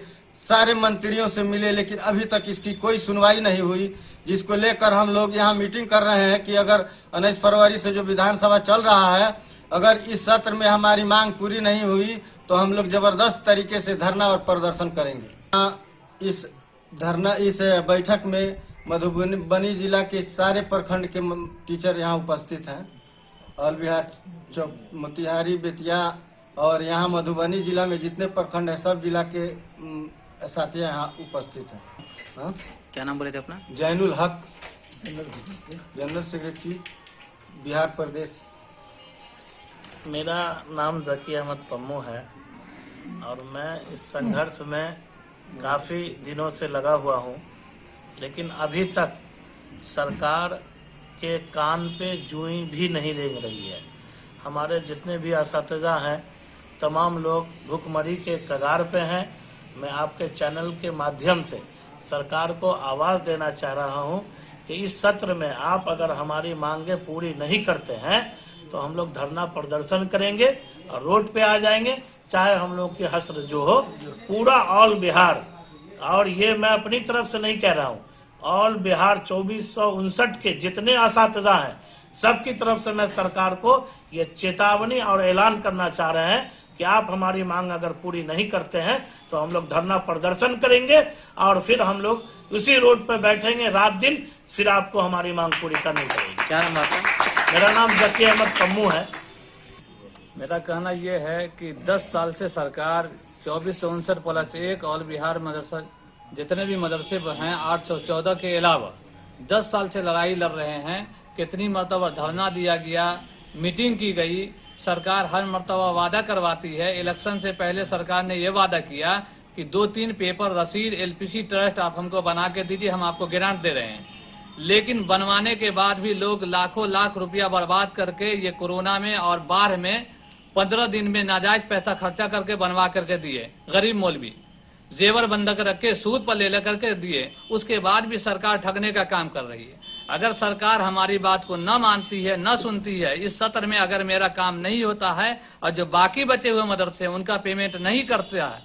सारे मंत्रियों से मिले, लेकिन अभी तक इसकी कोई सुनवाई नहीं हुई, जिसको लेकर हम लोग यहाँ मीटिंग कर रहे हैं कि अगर 19 फरवरी से जो विधानसभा चल रहा है अगर इस सत्र में हमारी मांग पूरी नहीं हुई तो हम लोग जबरदस्त तरीके से धरना और प्रदर्शन करेंगे। इस बैठक में मधुबनी जिला के सारे प्रखंड के टीचर यहाँ उपस्थित हैं। ऑल बिहार मोतिहारी, बेतिया और यहाँ मधुबनी जिला में जितने प्रखंड है सब जिला के साथी यहाँ उपस्थित हैं। क्या नाम बोले थे अपना? जैनुल हक, जनरल सेक्रेटरी बिहार प्रदेश। मेरा नाम जकी अहमद पम्मू है और मैं इस संघर्ष में काफी दिनों से लगा हुआ हूँ, लेकिन अभी तक सरकार के कान पे जूई भी नहीं रेंग रही है। हमारे जितने भी असातिज़ा हैं तमाम लोग भुखमरी के कगार पे हैं। मैं आपके चैनल के माध्यम से सरकार को आवाज देना चाह रहा हूं कि इस सत्र में आप अगर हमारी मांगे पूरी नहीं करते हैं तो हम लोग धरना प्रदर्शन करेंगे और रोड पे आ जाएंगे, चाहे हम लोग की हसर जो हो। पूरा ऑल बिहार, और ये मैं अपनी तरफ से नहीं कह रहा हूँ, ऑल बिहार 2459 के जितने असातिज़ा हैं सबकी तरफ से मैं सरकार को ये चेतावनी और ऐलान करना चाह रहे हैं कि आप हमारी मांग अगर पूरी नहीं करते हैं तो हम लोग धरना प्रदर्शन करेंगे और फिर हम लोग उसी रोड पर बैठेंगे रात दिन, फिर आपको हमारी मांग पूरी करनी पड़ेगी। क्या नाम आपका? मेरा नाम जकी अहमद पम्मू है। मेरा कहना यह है कि 10 साल से सरकार 2459+1 ऑल बिहार मदरसा जितने भी मदरसे हैं 814 के अलावा 10 साल से लड़ाई लड़ रहे हैं। कितनी मरतबा धरना दिया गया, मीटिंग की गई, सरकार हर मरतबा वादा करवाती है। इलेक्शन से पहले सरकार ने ये वादा किया कि 2-3 पेपर रसीद एलपीसी ट्रस्ट आप हमको बना के दीजिए, हम आपको ग्रांट दे रहे हैं। लेकिन बनवाने के बाद भी लोग लाखों लाख रुपया बर्बाद करके ये कोरोना में और बाढ़ में 15 दिन में नाजायज पैसा खर्चा करके बनवा करके दिए। गरीब मौलवी जेवर बंधक रख के सूद पर ले लेकर के दिए, उसके बाद भी सरकार ठगने का काम कर रही है। अगर सरकार हमारी बात को न मानती है, न सुनती है, इस सत्र में अगर मेरा काम नहीं होता है और जो बाकी बचे हुए मदरसे उनका पेमेंट नहीं करते है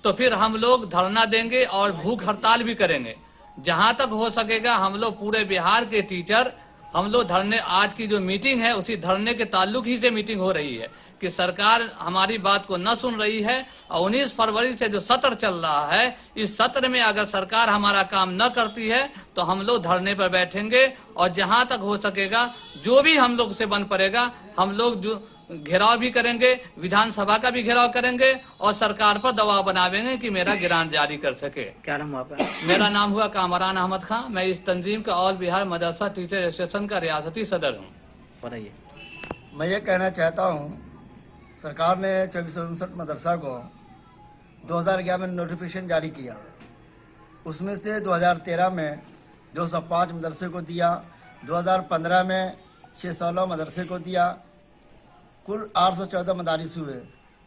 तो फिर हम लोग धरना देंगे और भूख हड़ताल भी करेंगे। जहां तक हो सकेगा हम लोग पूरे बिहार के टीचर हम लोग धरने, आज की जो मीटिंग है उसी धरने के ताल्लुक ही से मीटिंग हो रही है कि सरकार हमारी बात को न सुन रही है और 19 फरवरी से जो सत्र चल रहा है, इस सत्र में अगर सरकार हमारा काम न करती है तो हम लोग धरने पर बैठेंगे और जहां तक हो सकेगा जो भी हम लोग से बन पड़ेगा हम लोग जो घेराव भी करेंगे, विधानसभा का भी घेराव करेंगे और सरकार पर दबाव बनावेंगे कि मेरा ग्रांट जारी कर सके। क्या नाम हुआ आपका? मेरा नाम हुआ कामरान अहमद खां। मैं इस तंजीम का ऑल बिहार मदरसा टीचर एसोसिएशन का रियासती सदर हूँ। बताइए। मैं ये कहना चाहता हूँ, सरकार ने 2459 मदरसा को 2011 में नोटिफिकेशन जारी किया। उसमें से 2013 में 205 मदरसे को दिया, 2015 में 616 मदरसे को दिया, कुल 814 मदारिस हुए।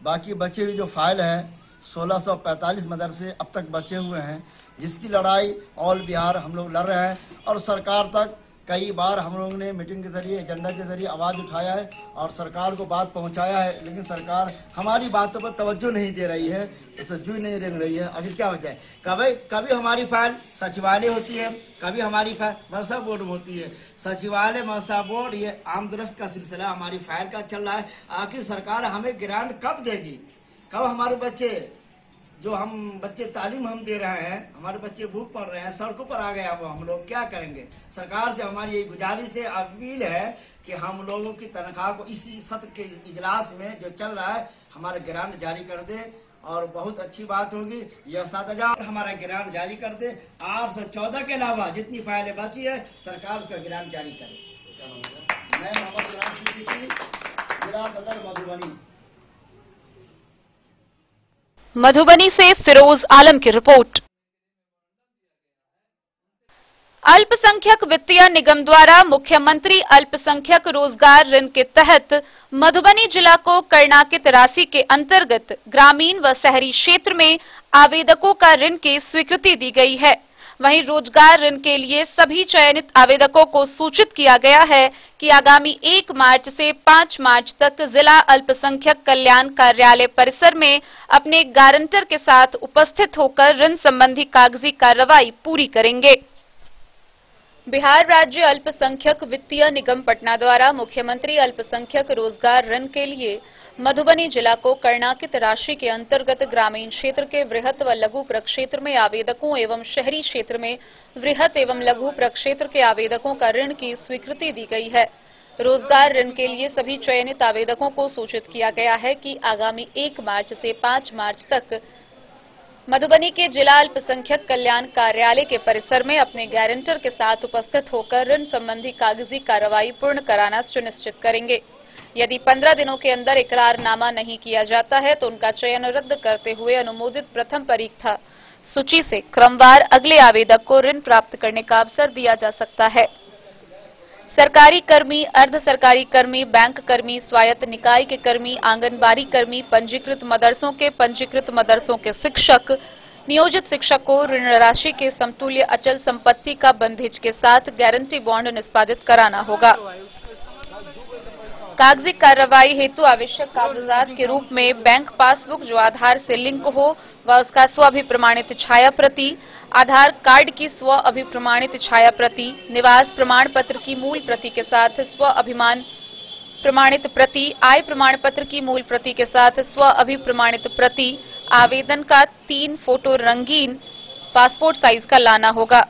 बाकी बचे हुए जो फाइल है 1645 मदरसे अब तक बचे हुए हैं, जिसकी लड़ाई ऑल बिहार हम लोग लड़ रहे हैं और सरकार तक कई बार हम लोगों ने मीटिंग के जरिए, एजेंडा के जरिए आवाज उठाया है और सरकार को बात पहुंचाया है, लेकिन सरकार हमारी बातों पर तवज्जो नहीं दे रही है, उस पर जुई नहीं रेंग रही है। आखिर क्या होता है, कभी हमारी फाइल सचिवालय होती है, कभी हमारी फाइल मदरसा बोर्ड में होती है। सचिवालय, मदरसा बोर्ड, ये आमदरफ्त का सिलसिला हमारी फाइल का चल रहा है। आखिर सरकार हमें ग्रांट कब देगी, कब हमारे बच्चे जो हम बच्चे तालीम हम दे रहे हैं, हमारे बच्चे भूख पड़ रहे हैं, सड़कों पर आ गए, अब हम लोग क्या करेंगे। सरकार से हमारी यही गुजारिश है, अपील है कि हम लोगों की तनख्वाह को इसी सत्र के इजलास में जो चल रहा है हमारा ग्रांट जारी कर दे और बहुत अच्छी बात होगी। यह 7000 हमारा ग्रांट जारी कर दे। 814 के अलावा जितनी फाइलें बची है सरकार उसका ग्रांट जारी करे। मैं मोहम्मद गुलाम सिद्दीकी, जिला सदर मधुबनी। मधुबनी से फिरोज आलम की रिपोर्ट। अल्पसंख्यक वित्तीय निगम द्वारा मुख्यमंत्री अल्पसंख्यक रोजगार ऋण के तहत मधुबनी जिला को कर्णाकित राशि के अंतर्गत ग्रामीण व शहरी क्षेत्र में आवेदकों का ऋण की स्वीकृति दी गई है। वहीं रोजगार ऋण के लिए सभी चयनित आवेदकों को सूचित किया गया है कि आगामी 1 मार्च से 5 मार्च तक जिला अल्पसंख्यक कल्याण कार्यालय परिसर में अपने गारंटर के साथ उपस्थित होकर ऋण संबंधी कागजी कार्रवाई पूरी करेंगे। बिहार राज्य अल्पसंख्यक वित्तीय निगम पटना द्वारा मुख्यमंत्री अल्पसंख्यक रोजगार ऋण के लिए मधुबनी जिला को कर्णाकित राशि के अंतर्गत ग्रामीण क्षेत्र के वृहत व लघु प्रक्षेत्र में आवेदकों एवं शहरी क्षेत्र में वृहत एवं लघु प्रक्षेत्र के आवेदकों का ऋण की स्वीकृति दी गई है। रोजगार ऋण के लिए सभी चयनित आवेदकों को सूचित किया गया है कि आगामी 1 मार्च से 5 मार्च तक मधुबनी के जिला अल्पसंख्यक कल्याण कार्यालय के परिसर में अपने गारंटर के साथ उपस्थित होकर ऋण संबंधी कागजी कार्रवाई पूर्ण कराना सुनिश्चित करेंगे। यदि 15 दिनों के अंदर इकरारनामा नहीं किया जाता है तो उनका चयन रद्द करते हुए अनुमोदित प्रथम परीक्षा सूची से क्रमवार अगले आवेदक को ऋण प्राप्त करने का अवसर दिया जा सकता है। सरकारी कर्मी, अर्ध सरकारी कर्मी, बैंक कर्मी, स्वायत्त निकाय के कर्मी, आंगनबाड़ी कर्मी, पंजीकृत मदरसों के शिक्षक, नियोजित शिक्षक को ऋण राशि के समतुल्य अचल संपत्ति का बंधेज के साथ गारंटी बॉन्ड निष्पादित कराना होगा। कागजी कार्रवाई हेतु आवश्यक कागजात के रूप में बैंक पासबुक जो आधार से लिंक हो व उसका स्व अभिप्रमाणित छाया प्रति, आधार कार्ड की स्व अभिप्रमाणित छाया प्रति, निवास प्रमाण पत्र की मूल प्रति के साथ स्व अभिमान प्रमाणित प्रति, आय प्रमाण पत्र की मूल प्रति के साथ स्व अभिप्रमाणित प्रति, आवेदन का 3 फोटो रंगीन पासपोर्ट साइज का लाना होगा।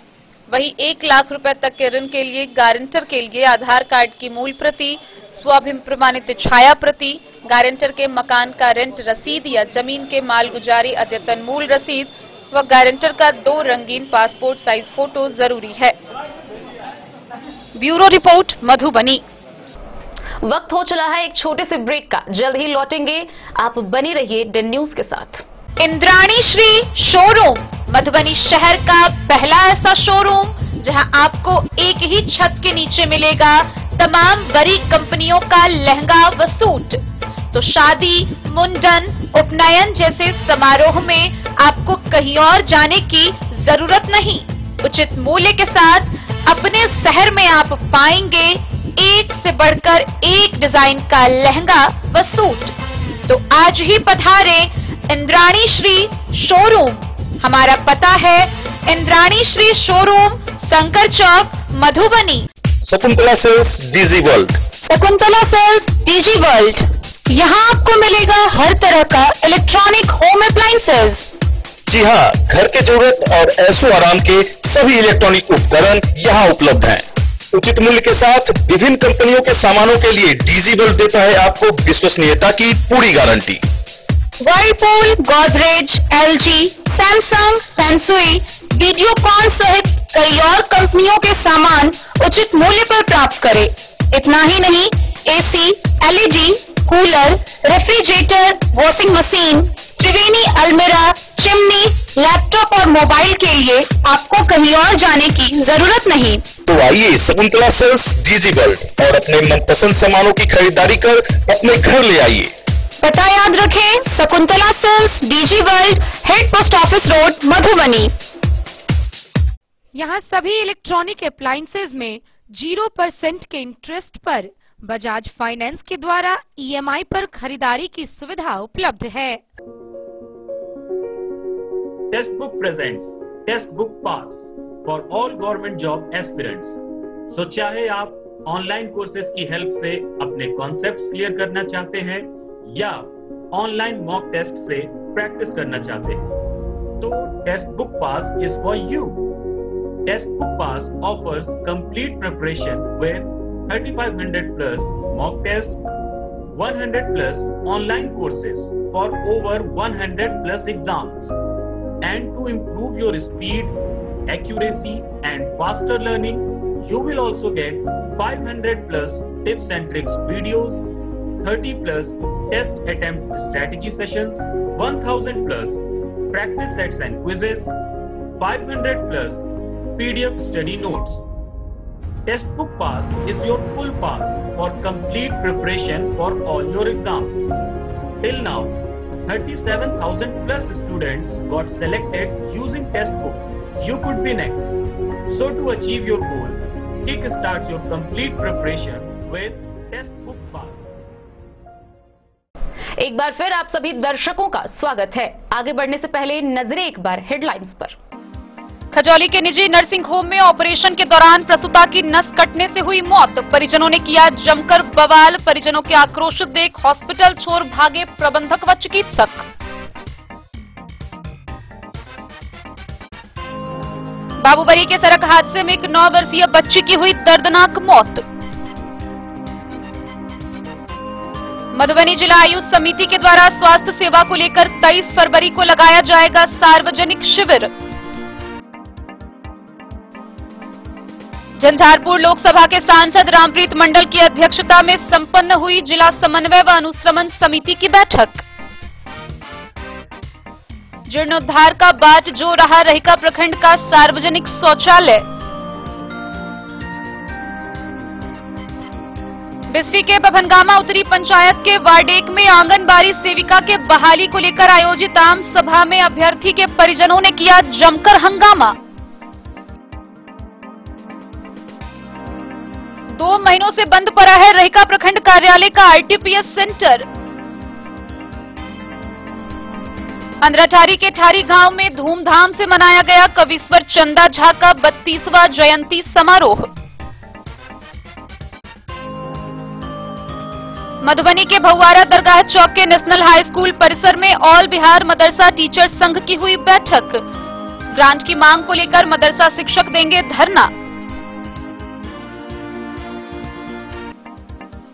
वहीं 1 लाख रुपए तक के ऋण के लिए गारंटर के लिए आधार कार्ड की मूल प्रति, स्वाभिप्रमाणित छाया प्रति, गारंटर के मकान का रेंट रसीद या जमीन के मालगुजारी अद्यतन मूल रसीद व गारंटर का 2 रंगीन पासपोर्ट साइज फोटो जरूरी है। Bureau report Madhubani. वक्त हो चला है एक छोटे से ब्रेक का, जल्द ही लौटेंगे। आप बने रहिए डेन न्यूज के साथ। इंद्राणी श्री शोरूम मधुबनी शहर का पहला ऐसा शोरूम जहां आपको एक ही छत के नीचे मिलेगा तमाम बड़ी कंपनियों का लहंगा व सूट। तो शादी, मुंडन, उपनयन जैसे समारोह में आपको कहीं और जाने की जरूरत नहीं। उचित मूल्य के साथ अपने शहर में आप पाएंगे एक से बढ़कर एक डिजाइन का लहंगा व सूट। तो आज ही पधारें इंद्राणी श्री शोरूम। हमारा पता है Indrani Shri showroom, Shankar Chowk, Madhubani. Shakuntala sales DG world. Shakuntala sales DG world, यहाँ आपको मिलेगा हर तरह का इलेक्ट्रॉनिक होम अप्लायंसेज। जी हाँ, घर के जरूरत और ऐशो आराम के सभी इलेक्ट्रॉनिक उपकरण यहाँ उपलब्ध हैं। उचित मूल्य के साथ विभिन्न कंपनियों के सामानों के लिए डीजी वर्ल्ड देता है आपको विश्वसनीयता की पूरी guarantee. Whirlpool, Godrej, LG, Samsung, Sansui, Videocon सहित कई और कंपनियों के सामान उचित मूल्य पर प्राप्त करें। इतना ही नहीं, AC, LED, cooler, refrigerator, washing machine, Triveni अलमीरा, चिमनी, लैपटॉप और मोबाइल के लिए आपको कहीं और जाने की जरूरत नहीं। तो आइए शकुंतला सेल्स डीजी वर्ल्ड और अपने मनपसंद सामानों की खरीदारी कर अपने घर ले आइए। पता याद रखें, Shakuntala sales DG world, head post office road, Madhubani. यहाँ सभी इलेक्ट्रॉनिक अप्लायंसेज में 0% के इंटरेस्ट पर बजाज फाइनेंस के द्वारा ईएमआई पर खरीदारी की सुविधा उपलब्ध है। Testbook presents Testbook pass for all government job aspirants. तो चाहे आप ऑनलाइन कोर्सेज की हेल्प से अपने कॉन्सेप्ट्स क्लियर करना चाहते हैं या ऑनलाइन मॉक टेस्ट से प्रैक्टिस करना चाहते हैं, तो Testbook pass is for you. Testbook pass offers complete preparation with 3500 plus mock tests, 100 plus online courses for over 100 plus exams. And to improve your speed, accuracy and faster learning, you will also get 500 plus tips and tricks videos, 30 plus test attempt strategy sessions, 1000 plus practice sets and quizzes, 500 plus PDF study notes. Test book pass is your full pass for complete preparation for all your exams. Till now, 37,000 plus students got selected using test book. You could be next. So to achieve your goal, kickstart your complete preparation with test book pass. एक बार फिर आप सभी दर्शकों का स्वागत है। आगे बढ़ने से पहले नजरें एक बार हेडलाइंस पर। खजौली के निजी नर्सिंग होम में ऑपरेशन के दौरान प्रसूता की नस कटने से हुई मौत। परिजनों ने किया जमकर बवाल। परिजनों के आक्रोश देख हॉस्पिटल छोड़ भागे प्रबंधक व चिकित्सक। बाबूबरी के सड़क हादसे में एक 9 वर्षीय बच्ची की हुई दर्दनाक मौत। मधुबनी जिला आयुष समिति के द्वारा स्वास्थ्य सेवा को लेकर 23 फरवरी को लगाया जाएगा सार्वजनिक शिविर। झंझारपुर लोकसभा के सांसद रामप्रीत मंडल की अध्यक्षता में संपन्न हुई जिला समन्वय व अनुश्रवण समिति की बैठक। जीर्णोद्धार का बाट जो रहा रहिका प्रखंड का सार्वजनिक शौचालय। बिस्फी के बभनगामा उत्तरी पंचायत के वार्ड 1 में आंगनबाड़ी सेविका के बहाली को लेकर आयोजित आम सभा में अभ्यर्थी के परिजनों ने किया जमकर हंगामा। 2 महीनों से बंद पड़ा है रहिका प्रखंड कार्यालय का आरटीपीएस सेंटर। अंद्राठारी के ठारी गांव में धूमधाम से मनाया गया कविश्वर चंदा झा का 32वां जयंती समारोह। मधुबनी के भौवारा दरगाह चौक के नेशनल हाई स्कूल परिसर में ऑल बिहार मदरसा टीचर्स संघ की हुई बैठक। ग्रांट की मांग को लेकर मदरसा शिक्षक देंगे धरना।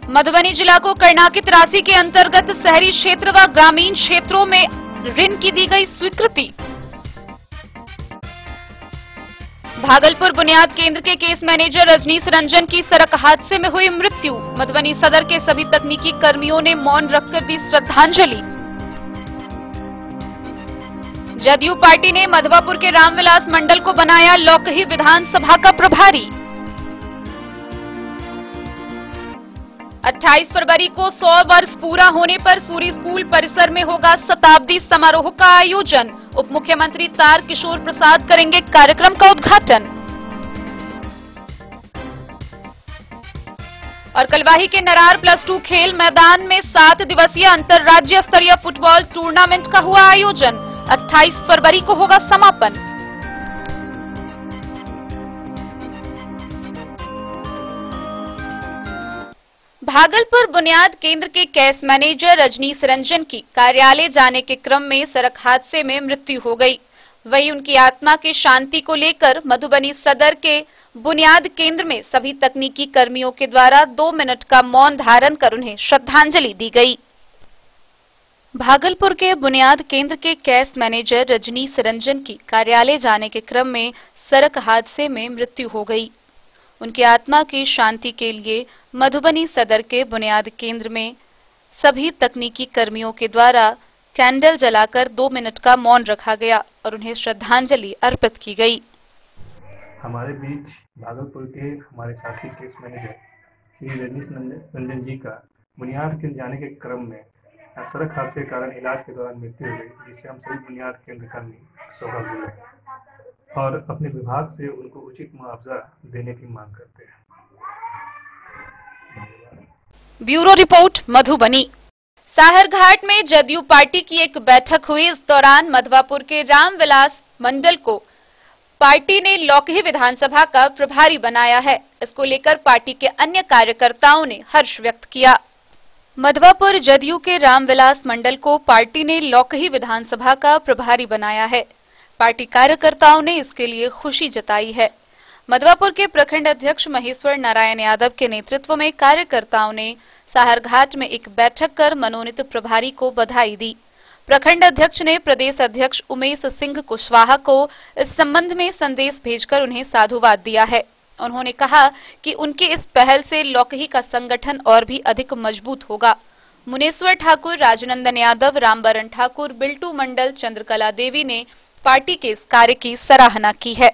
मधुबनी जिला को कर्णाकित राशि के अंतर्गत शहरी क्षेत्र व ग्रामीण क्षेत्रों में ऋण की दी गई स्वीकृति। भागलपुर बुनियाद केंद्र के केस मैनेजर रजनीश रंजन की सड़क हादसे में हुई मृत्यु। मधुबनी सदर के सभी तकनीकी कर्मियों ने मौन रखकर दी श्रद्धांजलि। जदयू पार्टी ने मधवापुर के रामविलास मंडल को बनाया लौकही विधानसभा का प्रभारी। 28 फरवरी को 100 वर्ष पूरा होने पर सूरी स्कूल परिसर में होगा शताब्दी समारोह का आयोजन। उप मुख्यमंत्री तार किशोर प्रसाद करेंगे कार्यक्रम का उद्घाटन। और कलवाही के नरार +2 खेल मैदान में 7 दिवसीय अंतर्राज्यीय स्तरीय फुटबॉल टूर्नामेंट का हुआ आयोजन। 28 फरवरी को होगा समापन। भागलपुर बुनियाद केंद्र के केस मैनेजर रजनीश रंजन की कार्यालय जाने के क्रम में सड़क हादसे में मृत्यु हो गई। वहीं उनकी आत्मा की शांति को लेकर मधुबनी सदर के बुनियाद केंद्र में सभी तकनीकी कर्मियों के द्वारा 2 मिनट का मौन धारण कर उन्हें श्रद्धांजलि दी गई। भागलपुर के बुनियाद केंद्र के केस मैनेजर रजनीश रंजन की कार्यालय जाने के क्रम में सड़क हादसे में मृत्यु हो गई। उनकी आत्मा की शांति के लिए मधुबनी सदर के बुनियाद केंद्र में सभी तकनीकी कर्मियों के द्वारा कैंडल जलाकर 2 मिनट का मौन रखा गया और उन्हें श्रद्धांजलि अर्पित की गई। हमारे बीच भागलपुर के हमारे साथी केस मैनेजर श्री रजनीश रंजन जी का बुनियाद केंद्र जाने के क्रम में सड़क हादसे के कारण इलाज के दौरान मृत्यु हो गई, जिससे हम सभी बुनियाद केंद्र कर्मी शोक हुए और अपने विभाग से उनको उचित मुआवजा देने की मांग करते हैं। Bureau report Madhubani. साहरघाट में जदयू पार्टी की एक बैठक हुई। इस दौरान मधवापुर के रामविलास मंडल को पार्टी ने लौकही विधानसभा का प्रभारी बनाया है। इसको लेकर पार्टी के अन्य कार्यकर्ताओं ने हर्ष व्यक्त किया। मधवापुर जदयू के रामविलास मंडल को पार्टी ने लौकही विधानसभा का प्रभारी बनाया है। पार्टी कार्यकर्ताओं ने इसके लिए खुशी जताई है। मधवापुर के प्रखंड अध्यक्ष महेश्वर नारायण यादव के नेतृत्व में कार्यकर्ताओं ने साहरघाट में एक बैठक कर मनोनीत प्रभारी को बधाई दी। प्रखंड अध्यक्ष ने प्रदेश अध्यक्ष उमेश सिंह कुशवाहा को इस संबंध में संदेश भेजकर उन्हें साधुवाद दिया है। उन्होंने कहा कि उनकी इस पहल से लौकही का संगठन और भी अधिक मजबूत होगा। मुनेश्वर ठाकुर, राजनंदन यादव, रामबरन ठाकुर, बिल्टू मंडल, चंद्रकला देवी ने पार्टी के इस कार्य की सराहना की है।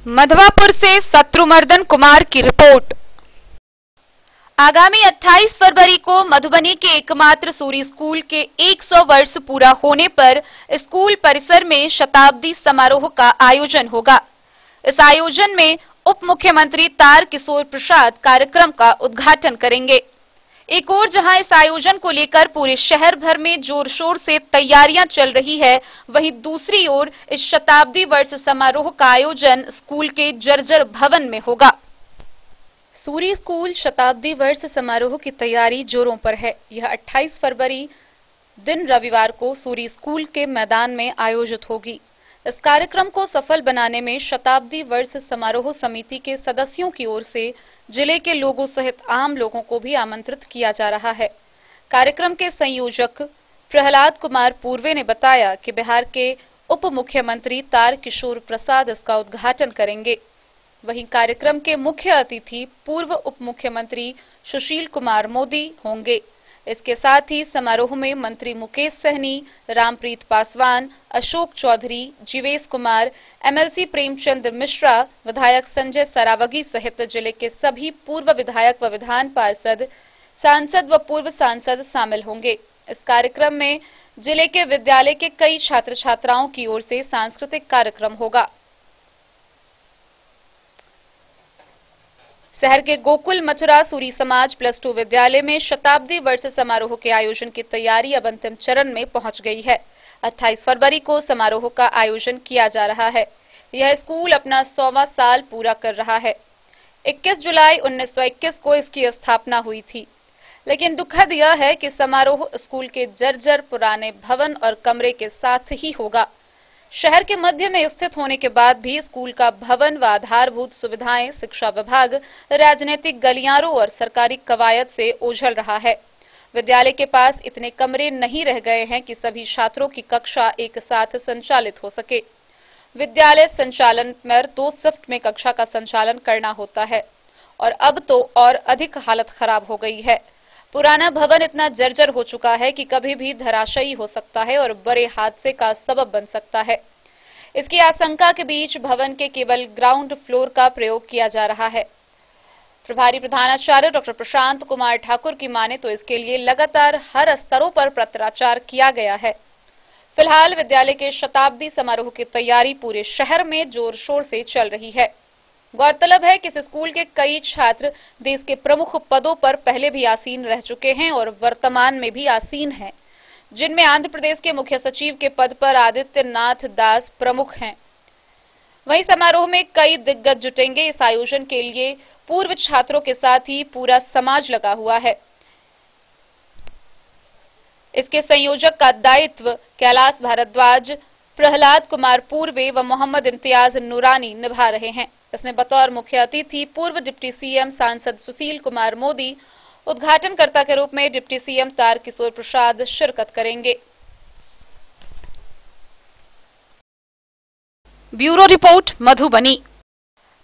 मधवापुर से शत्रुमर्दन कुमार की रिपोर्ट। आगामी 28 फरवरी को मधुबनी के एकमात्र सूरी स्कूल के 100 वर्ष पूरा होने पर स्कूल परिसर में शताब्दी समारोह का आयोजन होगा। इस आयोजन में उप मुख्यमंत्री तारकिशोर प्रसाद कार्यक्रम का उद्घाटन करेंगे। एक ओर जहां इस आयोजन को लेकर पूरे शहर भर में जोर शोर से तैयारियां चल रही है, वहीं दूसरी ओर इस शताब्दी वर्ष समारोह का आयोजन स्कूल के जर्जर भवन में होगा। सूरी स्कूल शताब्दी वर्ष समारोह की तैयारी जोरों पर है। यह 28 फरवरी दिन रविवार को सूरी स्कूल के मैदान में आयोजित होगी। इस कार्यक्रम को सफल बनाने में शताब्दी वर्ष समारोह समिति के सदस्यों की ओर से जिले के लोगों सहित आम लोगों को भी आमंत्रित किया जा रहा है। कार्यक्रम के संयोजक प्रहलाद कुमार पूर्वे ने बताया कि बिहार के उप मुख्यमंत्री तारकिशोर प्रसाद इसका उद्घाटन करेंगे। वहीं कार्यक्रम के मुख्य अतिथि पूर्व उप मुख्यमंत्री सुशील कुमार मोदी होंगे। इसके साथ ही समारोह में मंत्री मुकेश सहनी, रामप्रीत पासवान, अशोक चौधरी, जीवेश कुमार, एमएलसी प्रेमचंद मिश्रा, विधायक संजय सरावगी सहित जिले के सभी पूर्व विधायक व विधान पार्षद, सांसद व पूर्व सांसद शामिल होंगे। इस कार्यक्रम में जिले के विद्यालय के कई छात्र छात्राओं की ओर से सांस्कृतिक कार्यक्रम होगा। शहर के गोकुल मथुरा सूरी समाज +2 विद्यालय में शताब्दी वर्ष समारोह के आयोजन की तैयारी अब अंतिम चरण में पहुंच गई है। 28 फरवरी को समारोह का आयोजन किया जा रहा है। यह स्कूल अपना 100वां साल पूरा कर रहा है। 21 जुलाई 1921 को इसकी स्थापना हुई थी, लेकिन दुखद यह है कि समारोह स्कूल के जर्जर पुराने भवन और कमरे के साथ ही होगा। शहर के मध्य में स्थित होने के बाद भी स्कूल का भवन व आधारभूत सुविधाएं, शिक्षा विभाग, राजनीतिक गलियारों और सरकारी कवायद से ओझल रहा है। विद्यालय के पास इतने कमरे नहीं रह गए हैं कि सभी छात्रों की कक्षा एक साथ संचालित हो सके। विद्यालय संचालन में 2 शिफ्ट में कक्षा का संचालन करना होता है और अब तो और अधिक हालत खराब हो गई है। पुराना भवन इतना जर्जर हो चुका है कि कभी भी धराशायी हो सकता है और बड़े हादसे का सबब बन सकता है। इसकी आशंका के बीच भवन के केवल ग्राउंड फ्लोर का प्रयोग किया जा रहा है। प्रभारी प्रधानाचार्य डॉक्टर प्रशांत कुमार ठाकुर की माने तो इसके लिए लगातार हर स्तरों पर पत्राचार किया गया है। फिलहाल विद्यालय के शताब्दी समारोह की तैयारी पूरे शहर में जोर शोर से चल रही है। गौरतलब है कि इस स्कूल के कई छात्र देश के प्रमुख पदों पर पहले भी आसीन रह चुके हैं और वर्तमान में भी आसीन हैं, जिनमें आंध्र प्रदेश के मुख्य सचिव के पद पर आदित्यनाथ दास प्रमुख हैं। वहीं समारोह में कई दिग्गज जुटेंगे। इस आयोजन के लिए पूर्व छात्रों के साथ ही पूरा समाज लगा हुआ है। इसके संयोजक का दायित्व कैलाश भारद्वाज, प्रहलाद कुमार पूर्वे व मोहम्मद इम्तियाज नूरानी निभा रहे हैं। इसमें बतौर मुख्य अतिथि पूर्व डिप्टी सीएम सांसद सुशील कुमार मोदी, उद्घाटनकर्ता के रूप में डिप्टी सीएम तारकिशोर प्रसाद शिरकत करेंगे। Bureau report Madhubani.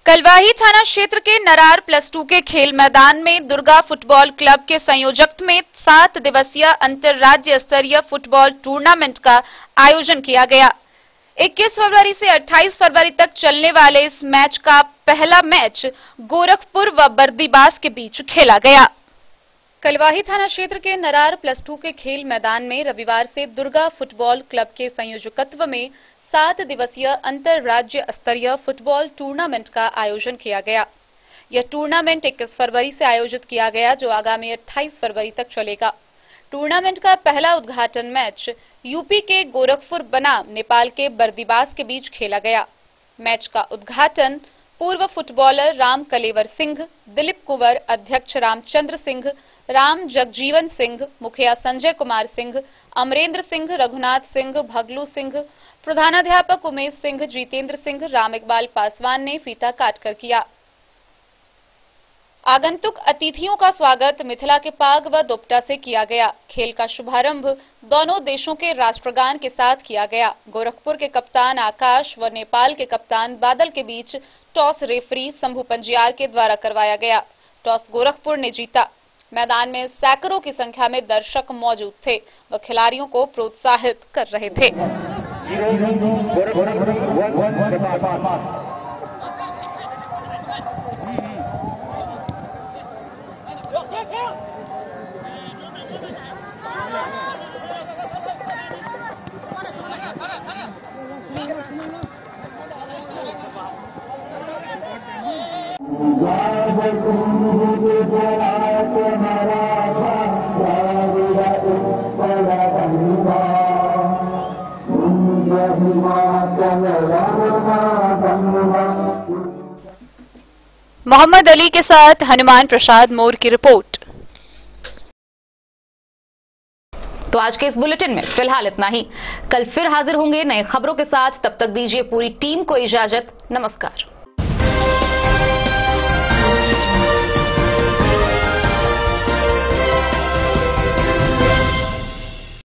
कलवाही थाना क्षेत्र के नरार +2 के खेल मैदान में दुर्गा फुटबॉल क्लब के संयोजकत्व में 7 दिवसीय अंतर्राज्य स्तरीय फुटबॉल टूर्नामेंट का आयोजन किया गया। 21 फरवरी से 28 फरवरी तक चलने वाले इस मैच का पहला मैच गोरखपुर व बर्दीबास के बीच खेला गया। कलवाही थाना क्षेत्र के नरार +2 के खेल मैदान में रविवार से दुर्गा फुटबॉल क्लब के संयोजकत्व में 7 दिवसीय अंतर्राज्य स्तरीय फुटबॉल टूर्नामेंट का आयोजन किया गया। यह टूर्नामेंट 21 फरवरी से आयोजित किया गया, जो आगामी 28 फरवरी तक चलेगा। टूर्नामेंट का पहला उद्घाटन मैच यूपी के गोरखपुर बनाम नेपाल के बर्दीबास के बीच खेला गया। मैच का उद्घाटन पूर्व फुटबॉलर राम कलेवर सिंह, दिलीप कुंवर, अध्यक्ष रामचंद्र सिंह, राम जगजीवन सिंह, मुखिया संजय कुमार सिंह, अमरेंद्र सिंह, रघुनाथ सिंह, भगलू सिंह, प्रधानाध्यापक उमेश सिंह, जितेंद्र सिंह, राम इकबाल पासवान ने फीता काटकर किया। आगंतुक अतिथियों का स्वागत मिथिला के पाग व दोपटा से किया गया। खेल का शुभारंभ दोनों देशों के राष्ट्रगान के साथ किया गया। गोरखपुर के कप्तान आकाश व नेपाल के कप्तान बादल के बीच टॉस रेफरी शंभू पंजियार के द्वारा करवाया गया। टॉस गोरखपुर ने जीता। मैदान में सैकड़ों की संख्या में दर्शक मौजूद थे व खिलाड़ियों को प्रोत्साहित कर रहे थे। मोहम्मद अली के साथ हनुमान प्रसाद मोर की रिपोर्ट। तो आज के इस बुलेटिन में फिलहाल इतना ही। कल फिर हाजिर होंगे नई खबरों के साथ। तब तक दीजिए पूरी टीम को इजाजत। नमस्कार।